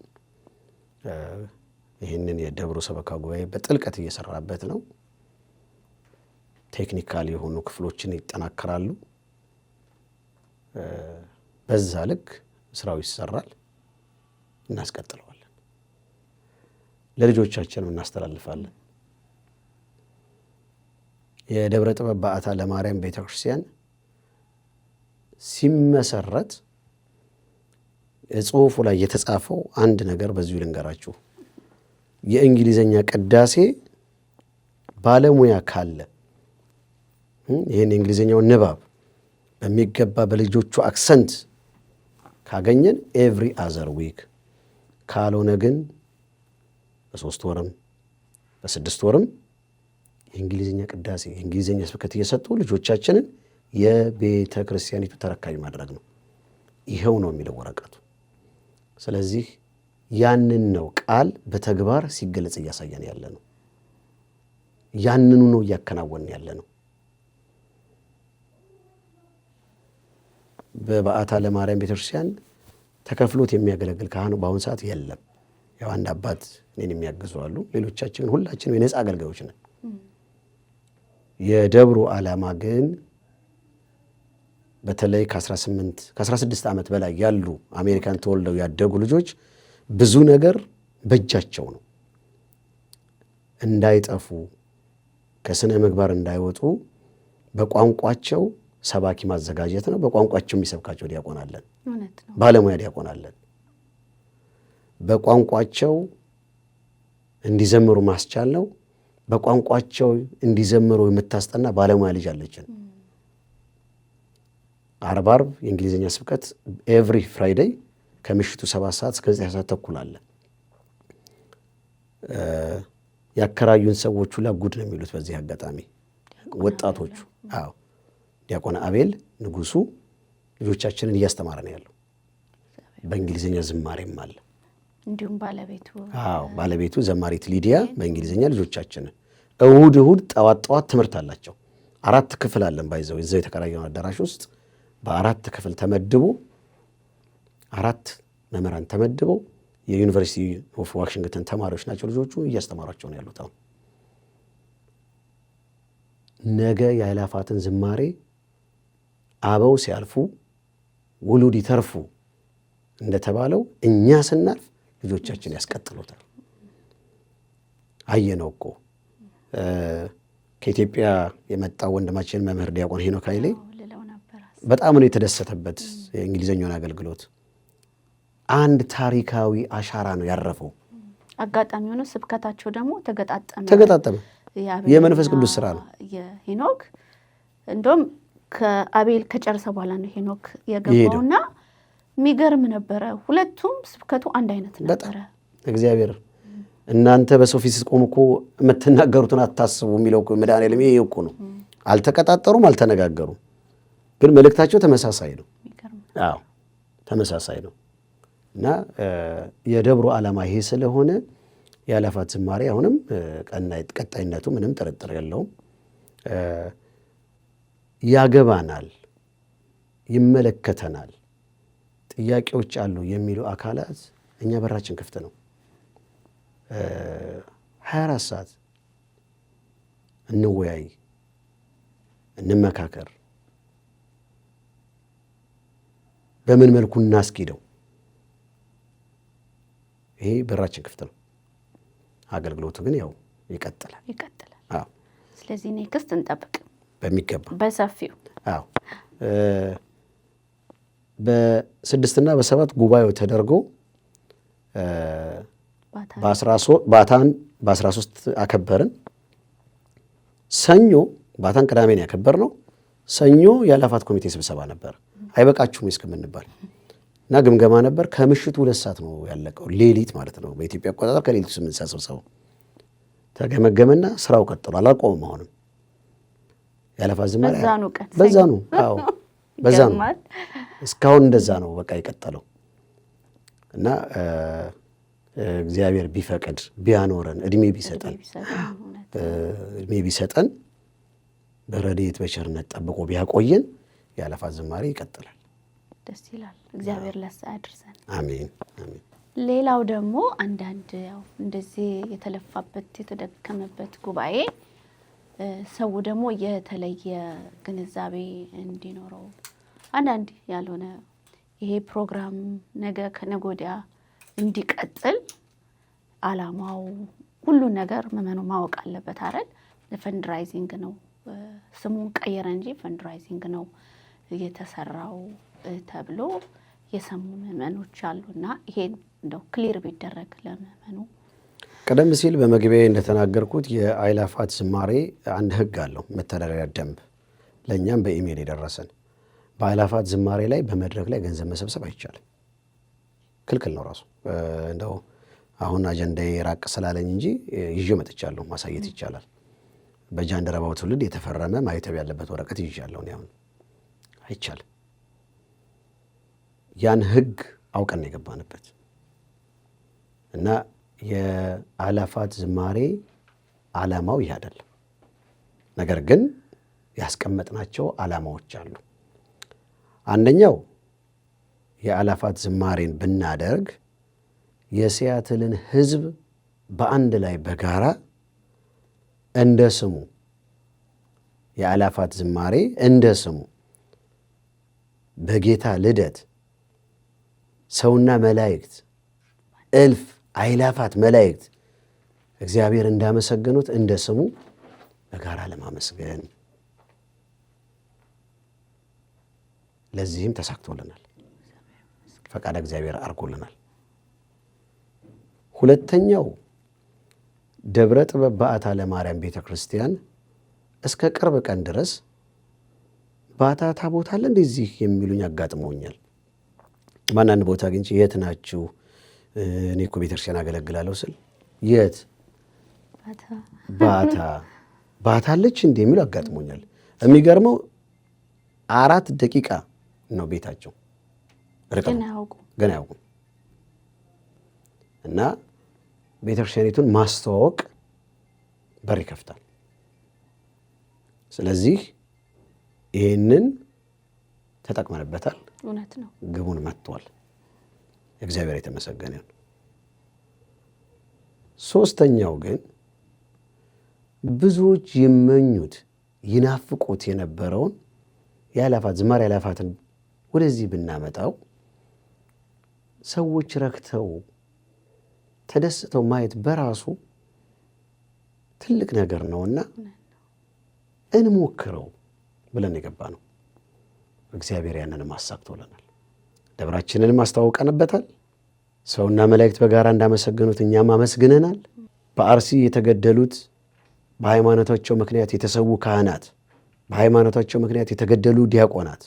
ይህንን የደብሩ ሰበካ ጉባኤ በጥልቀት እየሰራበት ነው። ቴክኒካል የሆኑ ክፍሎችን ይጠናከራሉ። በዛ ልክ ስራው ይሰራል፣ እናስቀጥለዋለን። ለልጆቻችንም እናስተላልፋለን። የደብረ ጥበብ በዓታ ለማርያም ቤተክርስቲያን ሲመሰረት ጽሑፉ ላይ የተጻፈው አንድ ነገር በዚሁ ልንገራችሁ። የእንግሊዘኛ ቅዳሴ ባለሙያ ካለ ይህን የእንግሊዘኛውን ንባብ በሚገባ በልጆቹ አክሰንት ካገኘን ኤቭሪ አዘር ዊክ፣ ካልሆነ ግን በ3 ወርም በ6 ወርም የእንግሊዝኛ ቅዳሴ የእንግሊዝኛ ስብከት እየሰጡ ልጆቻችንን የቤተ ክርስቲያኒቱ ተረካቢ ማድረግ ነው። ይኸው ነው የሚለው ወረቀቱ። ስለዚህ ያንን ነው ቃል በተግባር ሲገለጽ እያሳየን ያለ ነው። ያንኑ ነው እያከናወንን ያለ ነው። በበዓታ ለማርያም ቤተክርስቲያን ተከፍሎት የሚያገለግል ካህኑ በአሁኑ ሰዓት የለም። ያው አንድ አባት እኔን የሚያግዙ አሉ። ሌሎቻችን ግን ሁላችንም የነጻ አገልጋዮች ነን። የደብሩ ዓላማ ግን በተለይ ከ16 ዓመት በላይ ያሉ አሜሪካን ተወልደው ያደጉ ልጆች ብዙ ነገር በእጃቸው ነው። እንዳይጠፉ ከስነ ምግባር እንዳይወጡ በቋንቋቸው ሰባኪ ማዘጋጀት ነው። በቋንቋቸው የሚሰብካቸው ዲያቆን አለን፣ ባለሙያ ዲያቆን አለን። በቋንቋቸው እንዲዘምሩ ማስቻል ነው። በቋንቋቸው እንዲዘምሩ የምታስጠና ባለሙያ ልጅ አለችን። ዓርብ የእንግሊዝኛ ስብከት ኤቭሪ ፍራይዴይ ከምሽቱ 7 ሰዓት እስከ 9 ሰዓት ተኩል አለ። ያከራዩን ሰዎች ሁላ ጉድ ነው የሚሉት በዚህ አጋጣሚ ወጣቶቹ። አዎ ዲያቆን አቤል ንጉሱ ልጆቻችንን እያስተማረ ነው ያለው። በእንግሊዝኛ ዝማሬም አለ። እንዲሁም ባለቤቱ ዘማሪት ሊዲያ በእንግሊዝኛ ልጆቻችንን እሁድ ጠዋት ትምህርት አላቸው። 4 ክፍል አለን ባይዘው እዛው የተከራየው አዳራሽ ውስጥ በ4 ክፍል ተመድቦ 4 መምህራን ተመድበው የዩኒቨርሲቲ ኦፍ ዋሽንግተን ተማሪዎች ናቸው። ልጆቹ እያስተማሯቸው ነው ያሉት። አሁን ነገ የአእላፋትን ዝማሬ አበው ሲያልፉ ውሉድ ይተርፉ እንደተባለው እኛ ስናልፍ ልጆቻችን ያስቀጥሉታል። አየነው እኮ ከኢትዮጵያ የመጣው ወንድማችን መምህር ዲያቆን ሄኖክ ኃይሌ በጣም ነው የተደሰተበት የእንግሊዝኛውን አገልግሎት። አንድ ታሪካዊ አሻራ ነው ያረፈው። አጋጣሚ ሆኖ ስብከታቸው ደግሞ ተገጣጠመ። የመንፈስ ቅዱስ ስራ ነው። የሄኖክ እንደውም ከአቤል ከጨረሰ በኋላ ነው ሄኖክ የገባውና የሚገርም ነበረ። ሁለቱም ስብከቱ አንድ አይነት ነበረ። እግዚአብሔር እናንተ በሰው ፊት ስትቆሙ እኮ የምትናገሩትን አታስቡ የሚለው እኮ መድኃኒዓለም ይሄ እኮ ነው። አልተቀጣጠሩም፣ አልተነጋገሩም፣ ግን መልእክታቸው ተመሳሳይ ነው። አዎ ተመሳሳይ ነው። እና የደብሩ ዓላማ ይሄ ስለሆነ የአእላፋት ዝማሬ አሁንም ቀጣይነቱ ምንም ጥርጥር የለውም። ያገባናል፣ ይመለከተናል፣ ጥያቄዎች አሉ የሚሉ አካላት እኛ በራችን ክፍት ነው። 24 ሰዓት እንወያይ፣ እንመካከር፣ በምን መልኩ እናስኪደው። ይሄ በራችን ክፍት ነው። አገልግሎቱ ግን ያው ይቀጥላል። አዎ። ስለዚህ ኔክስት እንጠብቅ በሚገባ በሰፊው። አዎ። በ6 እና በ7 ጉባኤው ተደርጎ ባታን በ13 አከበርን። ሰኞ ባታን ቅዳሜን ያከበርነው። ሰኞ የአእላፋት ኮሚቴ ስብሰባ ነበር። አይበቃችሁም እስከምንባል እና ግምገማ ነበር። ከምሽቱ 2 ሰዓት ነው ያለቀው፣ ሌሊት ማለት ነው በኢትዮጵያ አቆጣጠር ከሌሊቱ 8 ሰዓት ስብሰባው ተገመገመና ስራው ቀጥሏል። አልቆመም። አሁንም የአእላፋት ዝማሬ በዛ ነው። አዎ በዛ ነው። እስካሁን እንደዛ ነው በቃ የቀጠለው እና እግዚአብሔር ቢፈቅድ ቢያኖረን እድሜ ቢሰጠን በረድኤት በቸርነት ጠብቆ ቢያቆየን የአእላፋት ዝማሬ ይቀጥላል። ደስ ይላል። እግዚአብሔር ለሳ ያድርሰን። አሜን አሜን። ሌላው ደግሞ አንዳንድ ያው እንደዚህ የተለፋበት የተደከመበት ጉባኤ ሰው ደግሞ የተለየ ግንዛቤ እንዲኖረው አንዳንድ ያልሆነ ይሄ ፕሮግራም ነገ ከነገ ወዲያ እንዲቀጥል ዓላማው ሁሉ ነገር ምዕመኑ ማወቅ አለበት አይደል? ለፈንድራይዚንግ ነው ስሙን ቀየረ እንጂ ፈንድራይዚንግ ነው የተሰራው ተብሎ የሰሙ ምዕመኖች አሉና ይሄን እንደው ክሊር ቢደረግ ለምዕመኑ። ቀደም ሲል በመግቢያ እንደተናገርኩት የአእላፋት ዝማሬ አንድ ሕግ አለው፣ መተዳደሪያ ደንብ ለእኛም በኢሜይል የደረሰን። በአእላፋት ዝማሬ ላይ በመድረክ ላይ ገንዘብ መሰብሰብ አይቻልም፣ ክልክል ነው ራሱ። እንደው አሁን አጀንዳዬ ራቅ ስላለኝ እንጂ ይዤ መጥቻለሁ፣ ማሳየት ይቻላል። በጃንደረባው ትውልድ የተፈረመ ማይተብ ያለበት ወረቀት ይዣለሁ። አሁን አይቻልም። ያን ሕግ አውቀን የገባንበት እና የአእላፋት ዝማሬ ዓላማው ይህ አይደለም። ነገር ግን ያስቀመጥናቸው ዓላማዎች አሉ። አንደኛው የአእላፋት ዝማሬን ብናደርግ የሲያትልን ሕዝብ በአንድ ላይ በጋራ እንደ ስሙ የአእላፋት ዝማሬ እንደ ስሙ በጌታ ልደት ሰውና መላእክት እልፍ አእላፋት መላእክት እግዚአብሔር እንዳመሰገኑት እንደ ስሙ በጋራ ለማመስገን ለዚህም ተሳክቶልናል። ፈቃደ እግዚአብሔር አድርጎልናል። ሁለተኛው ደብረ ጥበብ በዓታ ለማርያም ቤተ ክርስቲያን እስከ ቅርብ ቀን ድረስ በዓታ ታቦት አለ እንደዚህ የሚሉኝ አጋጥመውኛል። በአንዳንድ ቦታ አግኝቼ የት ናችሁ? እኔ እኮ ቤተ ክርስቲያን አገለግላለሁ ስል የት በዓታ አለች እንደ የሚሉ አጋጥሞኛል። የሚገርመው 4 ደቂቃ ነው ቤታቸው ርቀው ግን አያውቁም። እና ቤተክርስቲያኒቱን ማስተዋወቅ በር ይከፍታል። ስለዚህ ይህንን ተጠቅመንበታል። እውነት ነው። ግቡን መጥቷል። እግዚአብሔር የተመሰገነ ይሁን። ሶስተኛው ግን ብዙዎች ይመኙት ይናፍቁት የነበረውን የአእላፋት ዝማሬ አእላፋትን ወደዚህ ብናመጣው ሰዎች ረክተው ተደስተው ማየት በራሱ ትልቅ ነገር ነውና እንሞክረው ብለን የገባ ነው። እግዚአብሔር ያንንም አሳክቶልናል። ደብራችንንም አስተዋውቀንበታል። ሰውና መላእክት በጋራ እንዳመሰገኑት እኛም አመስግነናል። በአርሲ የተገደሉት በሃይማኖታቸው ምክንያት የተሰዉ ካህናት፣ በሃይማኖታቸው ምክንያት የተገደሉ ዲያቆናት፣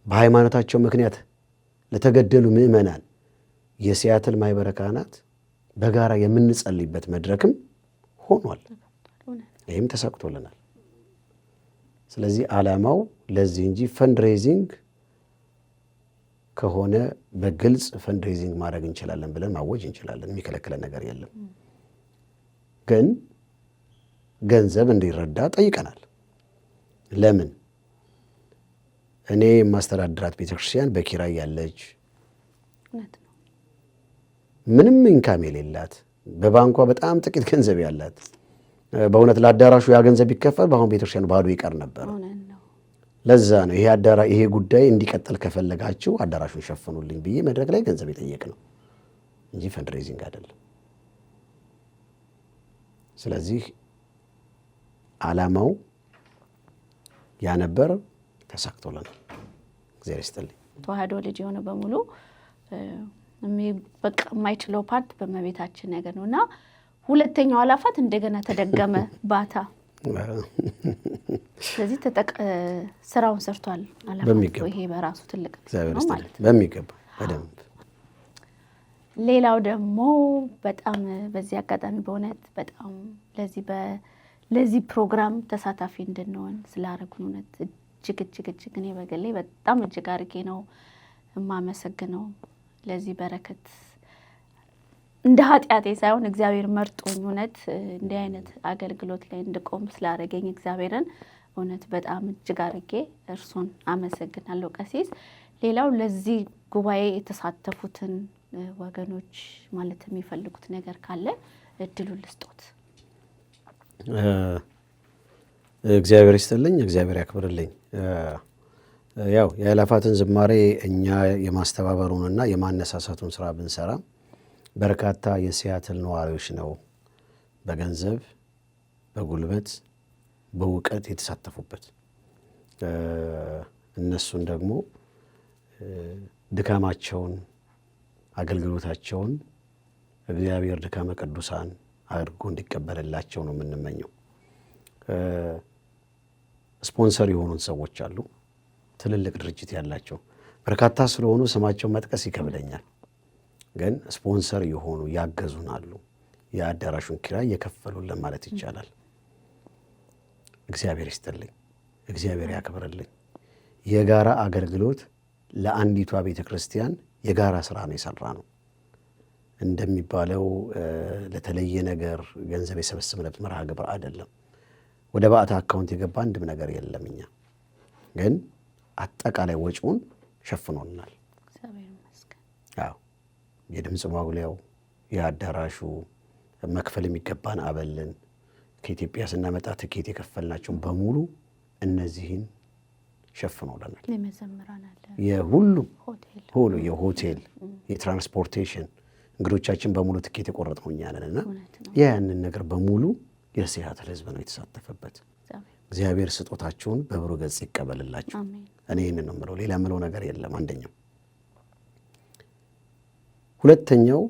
በሃይማኖታቸው ምክንያት ለተገደሉ ምዕመናን የሲያትል ማህበረ ካህናት በጋራ የምንጸልይበት መድረክም ሆኗል። ይህም ተሳክቶልናል። ስለዚህ ዓላማው ለዚህ እንጂ ፈንድሬዚንግ ከሆነ በግልጽ ፈንድሬዚንግ ማድረግ እንችላለን ብለን ማወጅ እንችላለን። የሚከለክለን ነገር የለም። ግን ገንዘብ እንዲረዳ ጠይቀናል። ለምን? እኔ የማስተዳድራት ቤተክርስቲያን በኪራይ ያለች ምንም ኢንካም የሌላት በባንኳ በጣም ጥቂት ገንዘብ ያላት፣ በእውነት ለአዳራሹ ያ ገንዘብ ቢከፈል በአሁን ቤተክርስቲያኑ ባዶ ይቀር ነበር። ለዛ ነው ይሄ ጉዳይ እንዲቀጥል ከፈለጋችሁ አዳራሹን ሸፍኑልኝ ብዬ መድረክ ላይ ገንዘብ የጠየቅ ነው እንጂ ፈንድሬዚንግ አይደለም። ስለዚህ ዓላማው ያ ነበር፣ ተሳክቶልናል። እግዚአብሔር ይስጥልኝ። ተዋህዶ ልጅ የሆነ በሙሉ በቃ የማይችለው ፓርት በእመቤታችን ነገር ነውና ሁለተኛው አላፋት እንደገና ተደገመ ባታ። ስለዚህ ስራውን ሰርቷል አላፋት። ይሄ በራሱ ትልቅ ነው ማለት ነው። በሚገባ በደንብ። ሌላው ደግሞ በጣም በዚህ አጋጣሚ በእውነት በጣም ለዚህ ፕሮግራም ተሳታፊ እንድንሆን ስላደረጉን እውነት እጅግ እኔ በግሌ በጣም እጅግ አድርጌ ነው የማመሰግነው። ለዚህ በረከት እንደ ኃጢአቴ ሳይሆን እግዚአብሔር መርጦኝ እውነት እንዲህ አይነት አገልግሎት ላይ እንድቆም ስላደረገኝ እግዚአብሔርን እውነት በጣም እጅግ አድርጌ እርሱን አመሰግናለሁ። ቀሲስ፣ ሌላው ለዚህ ጉባኤ የተሳተፉትን ወገኖች ማለት የሚፈልጉት ነገር ካለ እድሉን ልስጦት። እግዚአብሔር ይስጥልኝ፣ እግዚአብሔር ያክብርልኝ። ያው የአእላፋትን ዝማሬ እኛ የማስተባበሩንና የማነሳሳቱን ስራ ብንሰራ በርካታ የሲያትል ነዋሪዎች ነው በገንዘብ በጉልበት በእውቀት የተሳተፉበት። እነሱን ደግሞ ድካማቸውን አገልግሎታቸውን እግዚአብሔር ድካመ ቅዱሳን አድርጎ እንዲቀበልላቸው ነው የምንመኘው። ስፖንሰር የሆኑን ሰዎች አሉ፣ ትልልቅ ድርጅት ያላቸው በርካታ ስለሆኑ ስማቸውን መጥቀስ ይከብደኛል። ግን ስፖንሰር የሆኑ ያገዙን አሉ፣ የአዳራሹን ኪራይ የከፈሉልን ማለት ይቻላል። እግዚአብሔር ይስጥልኝ፣ እግዚአብሔር ያክብርልኝ። የጋራ አገልግሎት ለአንዲቷ ቤተ ክርስቲያን የጋራ ስራ ነው የሰራ ነው። እንደሚባለው ለተለየ ነገር ገንዘብ የሰበሰብንበት መርሃ ግብር አይደለም። ወደ ባዕታ አካውንት የገባ አንድም ነገር የለም። እኛ ግን አጠቃላይ ወጪውን ሸፍኖናል። አዎ፣ የድምፅ ማጉሊያው፣ የአዳራሹ መክፈል የሚገባን አበልን፣ ከኢትዮጵያ ስናመጣ ትኬት የከፈልናቸውን በሙሉ እነዚህን ሸፍኖልናል። የሁሉም ሁሉ የሆቴል የትራንስፖርቴሽን እንግዶቻችን በሙሉ ትኬት የቆረጥነው እኛ ነንና ያንን ነገር በሙሉ የሲያትል ሕዝብ ነው የተሳተፈበት። እግዚአብሔር ስጦታችሁን በብሩህ ገጽ ይቀበልላችሁ። እኔ ይህንን ነው የምለው፣ ሌላ የምለው ነገር የለም። አንደኛው። ሁለተኛው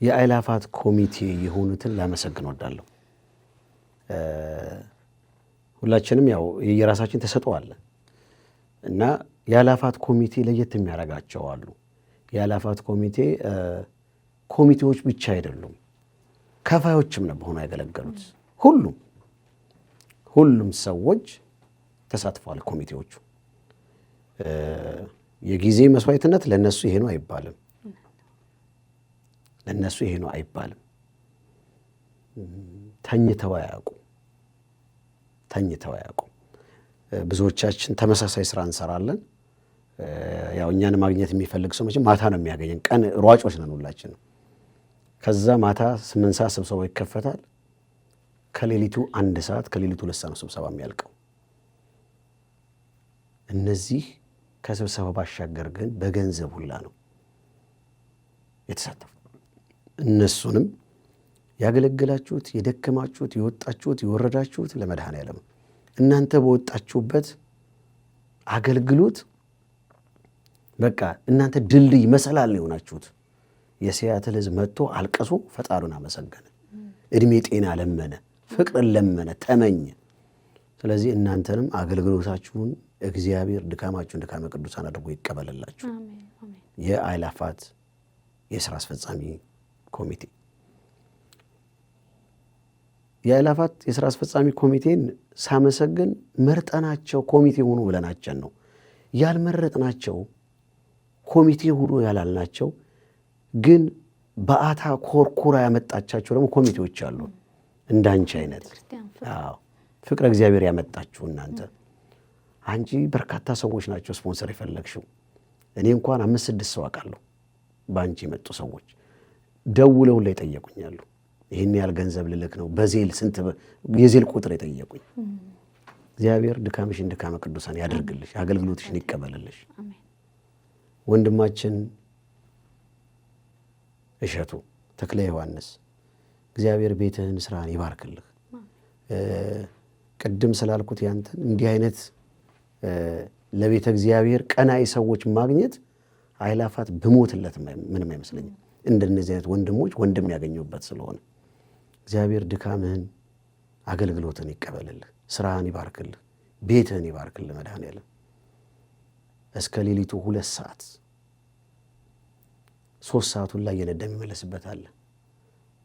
የአእላፋት ኮሚቴ የሆኑትን ላመሰግን ወዳለሁ። ሁላችንም ያው የራሳችን ተሰጥኦ አለ እና የአእላፋት ኮሚቴ ለየት የሚያደርጋቸው አሉ። የአእላፋት ኮሚቴ ኮሚቴዎች ብቻ አይደሉም፣ ከፋዮችም ነው ሆነው ያገለገሉት። ሁሉም ሰዎች ተሳትፈዋል። ኮሚቴዎቹ የጊዜ መስዋዕትነት ለነሱ ይሄ ነው አይባልም፣ ለነሱ ይሄ ነው አይባልም። ተኝተው አያውቁ። ብዙዎቻችን ተመሳሳይ ስራ እንሰራለን። ያው እኛን ማግኘት የሚፈልግ ሰው መቼም ማታ ነው የሚያገኘን። ቀን ሯጮች ነን ሁላችን። ከዛ ማታ 8 ሰዓት ስብሰባው ይከፈታል። ከሌሊቱ 1 ሰዓት ከሌሊቱ 2 ሰዓት ነው ስብሰባ የሚያልቀው። እነዚህ ከስብሰባ ባሻገር ግን በገንዘብ ሁላ ነው የተሳተፉ። እነሱንም ያገለገላችሁት፣ የደከማችሁት፣ የወጣችሁት፣ የወረዳችሁት ለመድኃኔዓለም እናንተ በወጣችሁበት አገልግሎት በቃ እናንተ ድልድይ መሰላል ነው የሆናችሁት። የሲያትል ሕዝብ መጥቶ አልቀሶ ፈጣሪውን አመሰገነ፣ እድሜ ጤና ለመነ፣ ፍቅርን ለመነ፣ ተመኘ። ስለዚህ እናንተንም አገልግሎታችሁን እግዚአብሔር ድካማችሁን ድካመ ቅዱሳን አድርጎ ይቀበልላችሁ። የአእላፋት የሥራ አስፈጻሚ ኮሚቴ የአእላፋት የሥራ አስፈጻሚ ኮሚቴን ሳመሰግን መርጠናቸው ኮሚቴ ሆኑ ብለናቸን ነው። ያልመረጥናቸው ኮሚቴ ሆኑ ያላልናቸው ግን በአታ ኮርኩራ ያመጣቻቸው ደግሞ ኮሚቴዎች አሉ። እንዳንቺ አይነት ፍቅረ እግዚአብሔር ያመጣችሁ እናንተ አንቺ በርካታ ሰዎች ናቸው ስፖንሰር የፈለግሽው። እኔ እንኳን 5-6 ሰው አውቃለሁ በአንቺ የመጡ ሰዎች ደውለው ላይ ጠየቁኛሉ። ይህን ያህል ገንዘብ ልልክ ነው በዜል ስንት የዜል ቁጥር የጠየቁኝ። እግዚአብሔር ድካምሽን ድካመ ቅዱሳን ያደርግልሽ፣ አገልግሎትሽን ይቀበልልሽ። ወንድማችን እሸቱ ተክለ ዮሐንስ እግዚአብሔር ቤትህን ስራን ይባርክልህ። ቅድም ስላልኩት ያንተን እንዲህ አይነት ለቤተ እግዚአብሔር ቀናይ ሰዎች ማግኘት አእላፋት ብሞትለት ምንም አይመስለኝም። እንደነዚህ አይነት ወንድሞች ወንድም ያገኙበት ስለሆነ እግዚአብሔር ድካምህን አገልግሎትን ይቀበልልህ፣ ስራህን ይባርክልህ፣ ቤትህን ይባርክልህ። መድኃኔዓለም እስከ ሌሊቱ 2 ሰዓት 3 ሰዓቱን ላይ የነዳ የሚመለስበት አለ።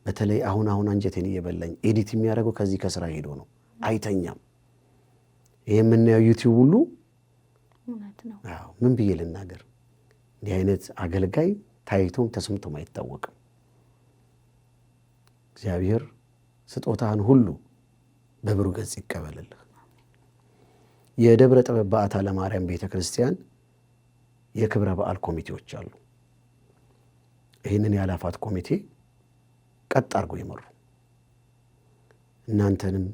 በተለይ አሁን አንጀቴን እየበላኝ ኤዲት የሚያደርገው ከዚህ ከስራ ሄዶ ነው። አይተኛም። ይሄ የምናየው ዩቲዩብ ሁሉ ምን ብዬ ልናገር? እንዲህ አይነት አገልጋይ ታይቶም ተሰምቶም አይታወቅም። እግዚአብሔር ስጦታህን ሁሉ በብሩህ ገጽ ይቀበልልህ። የደብረ ጥበብ በዓታ ለማርያም ቤተ ክርስቲያን የክብረ በዓል ኮሚቴዎች አሉ። ይህንን የአእላፋት ኮሚቴ ቀጥ አድርጎ ይመሩ። እናንተንም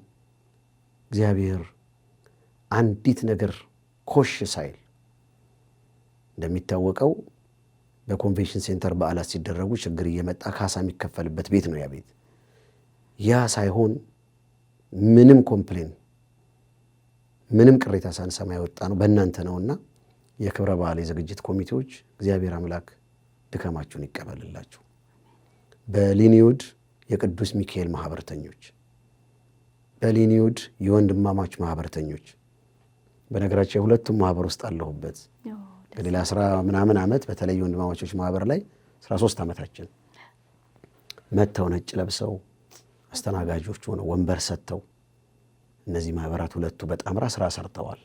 እግዚአብሔር አንዲት ነገር ኮሽ ሳይል እንደሚታወቀው በኮንቬንሽን ሴንተር በዓላት ሲደረጉ ችግር እየመጣ ካሳ የሚከፈልበት ቤት ነው ያ ቤት። ያ ሳይሆን ምንም ኮምፕሌን ምንም ቅሬታ ሳንሰማ የወጣ ነው በእናንተ ነውና የክብረ በዓል የዝግጅት ኮሚቴዎች እግዚአብሔር አምላክ ድካማችሁን ይቀበልላችሁ። በሊኒውድ የቅዱስ ሚካኤል ማህበርተኞች፣ በሊኒውድ የወንድማማች ማህበርተኞች፣ በነገራችን ሁለቱም ማህበር ውስጥ አለሁበት። እንግዲህ ለ10 ምናምን ዓመት በተለይ ወንድማማቾች ማህበር ላይ 13 ዓመታችን መጥተው ነጭ ለብሰው አስተናጋጆች ሆነው ወንበር ሰጥተው እነዚህ ማህበራት ሁለቱ በጣምራ ስራ ሰርተዋል።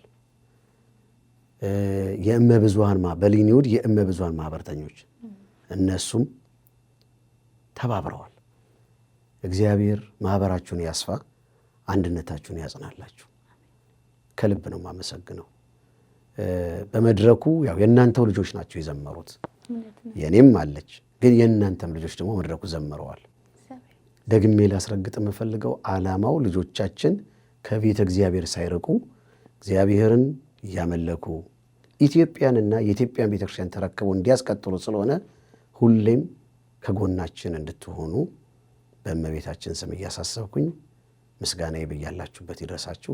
የእመብዙሃን በሊኒውድ የእመብዙሃን ማህበርተኞች እነሱም ተባብረዋል። እግዚአብሔር ማህበራችሁን ያስፋ፣ አንድነታችሁን ያጽናላችሁ። ከልብ ነው የማመሰግነው። በመድረኩ ያው የእናንተው ልጆች ናቸው የዘመሩት፣ የኔም አለች፣ ግን የእናንተም ልጆች ደግሞ መድረኩ ዘምረዋል። ደግሜ ላስረግጥ የምፈልገው ዓላማው ልጆቻችን ከቤተ እግዚአብሔር ሳይርቁ እግዚአብሔርን እያመለኩ ኢትዮጵያንና የኢትዮጵያን ቤተክርስቲያን ተረክበው እንዲያስቀጥሉ ስለሆነ ሁሌም ከጎናችን እንድትሆኑ በእመቤታችን ስም እያሳሰብኩኝ ምስጋናዬ በያላችሁበት ይድረሳችሁ።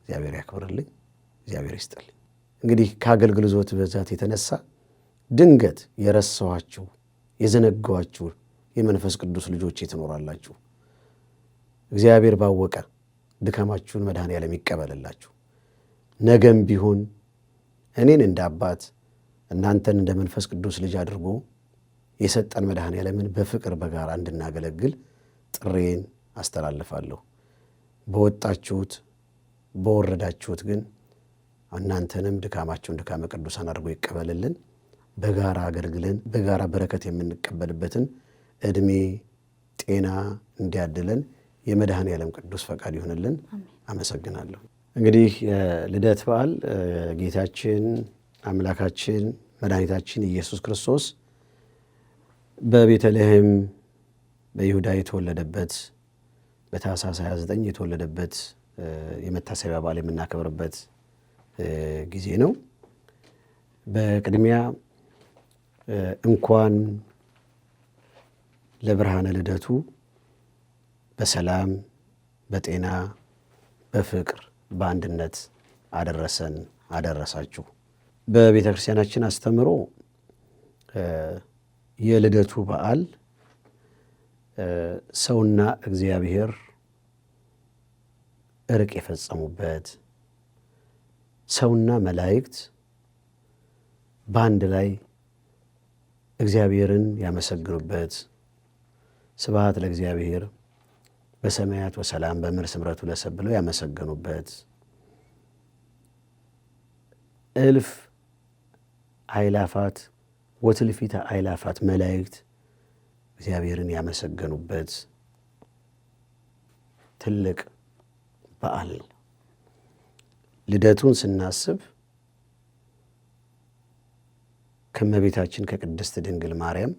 እግዚአብሔር ያክብርልኝ፣ እግዚአብሔር ይስጥልኝ። እንግዲህ ከአገልግሎት ብዛት የተነሳ ድንገት የረሳኋችሁ የዘነጋኋችሁ የመንፈስ ቅዱስ ልጆቼ ትኖራላችሁ። እግዚአብሔር ባወቀ ድካማችሁን መድኃኔዓለም ይቀበልላችሁ። ነገም ቢሆን እኔን እንደ አባት እናንተን እንደ መንፈስ ቅዱስ ልጅ አድርጎ የሰጠን መድኃኔዓለምን በፍቅር በጋራ እንድናገለግል ጥሬን አስተላልፋለሁ። በወጣችሁት በወረዳችሁት ግን እናንተንም ድካማችሁን ድካመ ቅዱሳን አድርጎ ይቀበልልን። በጋራ አገልግለን በጋራ በረከት የምንቀበልበትን ዕድሜ ጤና እንዲያድለን የመድኃኔዓለም ቅዱስ ፈቃድ ይሆንልን። አመሰግናለሁ። እንግዲህ የልደት በዓል ጌታችን አምላካችን መድኃኒታችን ኢየሱስ ክርስቶስ በቤተልሔም በይሁዳ የተወለደበት በታኅሳስ 29 የተወለደበት የመታሰቢያ በዓል የምናከብርበት ጊዜ ነው። በቅድሚያ እንኳን ለብርሃነ ልደቱ በሰላም በጤና በፍቅር በአንድነት አደረሰን አደረሳችሁ። በቤተ ክርስቲያናችን አስተምሮ የልደቱ በዓል ሰውና እግዚአብሔር እርቅ የፈጸሙበት ሰውና መላእክት በአንድ ላይ እግዚአብሔርን ያመሰግኑበት ስብሐት ለእግዚአብሔር በሰማያት ወሰላም በምድር ስምረቱ ለሰብ ብለው ያመሰገኑበት እልፍ አእላፋት ወትልፊተ አእላፋት መላእክት እግዚአብሔርን ያመሰገኑበት ትልቅ በዓል ነው። ልደቱን ስናስብ ከእመቤታችን ከቅድስት ድንግል ማርያም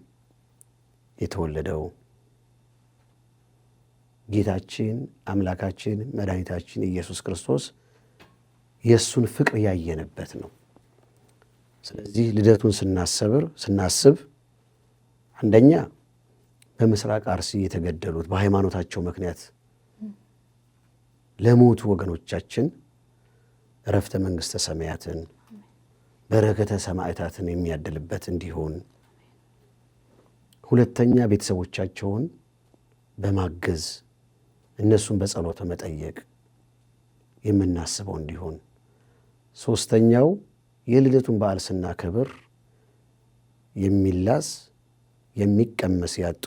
የተወለደው ጌታችን አምላካችን መድኃኒታችን ኢየሱስ ክርስቶስ የእሱን ፍቅር ያየንበት ነው። ስለዚህ ልደቱን ስናስብ አንደኛ በምስራቅ አርሲ የተገደሉት በሃይማኖታቸው ምክንያት ለሞቱ ወገኖቻችን ዕረፍተ መንግሥተ ሰማያትን በረከተ ሰማዕታትን የሚያድልበት እንዲሆን፣ ሁለተኛ ቤተሰቦቻቸውን በማገዝ እነሱን በጸሎተ መጠየቅ የምናስበው እንዲሆን፣ ሶስተኛው የልደቱን በዓል ስናከብር የሚላስ የሚቀመስ ያጡ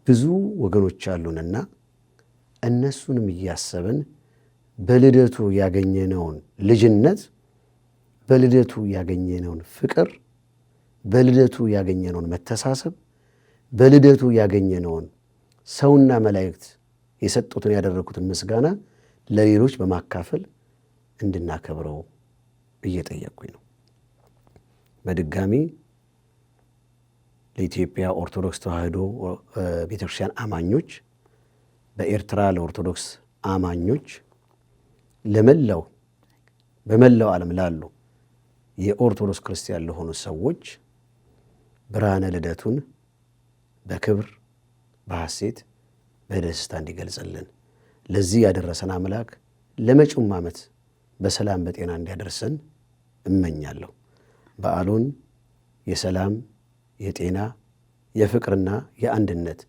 ብዙ ወገኖች አሉንና እነሱንም እያሰብን በልደቱ ያገኘነውን ልጅነት፣ በልደቱ ያገኘነውን ፍቅር፣ በልደቱ ያገኘነውን መተሳሰብ፣ በልደቱ ያገኘነውን ሰውና መላእክት የሰጡትን ያደረኩትን ምስጋና ለሌሎች በማካፈል እንድናከብረው እየጠየቅኩኝ ነው። በድጋሚ ለኢትዮጵያ ኦርቶዶክስ ተዋሕዶ ቤተክርስቲያን አማኞች፣ በኤርትራ ለኦርቶዶክስ አማኞች፣ በመላው ዓለም ላሉ የኦርቶዶክስ ክርስቲያን ለሆኑ ሰዎች ብርሃነ ልደቱን በክብር በሐሴት በደስታ እንዲገልጽልን ለዚህ ያደረሰን አምላክ ለመጪውም ዓመት በሰላም በጤና እንዲያደርሰን እመኛለሁ። በዓሉን የሰላም የጤና የፍቅርና የአንድነት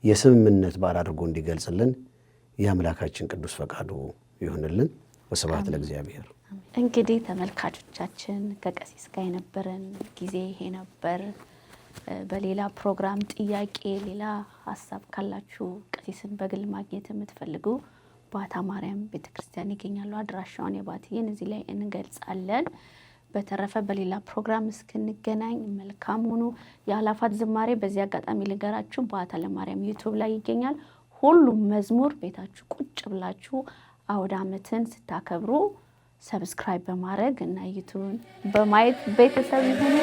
የስምምነት በዓል አድርጎ እንዲገልጽልን የአምላካችን ቅዱስ ፈቃዱ ይሁንልን። ወስብሐት ለእግዚአብሔር። እንግዲህ ተመልካቾቻችን ከቀሲስ ጋር የነበረን ጊዜ ይሄ ነበር። በሌላ ፕሮግራም ጥያቄ፣ ሌላ ሀሳብ ካላችሁ ቀሲስን በግል ማግኘት የምትፈልጉ ባታ ማርያም ቤተክርስቲያን ይገኛሉ። አድራሻውን የባትዬን እዚህ ላይ እንገልጻለን። በተረፈ በሌላ ፕሮግራም እስክንገናኝ መልካም ሁኑ። የአእላፋት ዝማሬ በዚህ አጋጣሚ ልንገራችሁ ባታ ለማርያም ዩቲዩብ ላይ ይገኛል። ሁሉም መዝሙር ቤታችሁ ቁጭ ብላችሁ አውደ ዓመትን ስታከብሩ ሰብስክራይብ በማድረግ እና ዩቲዩብን በማየት ቤተሰብ ይሁኑ።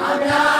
አመሰግናለሁ።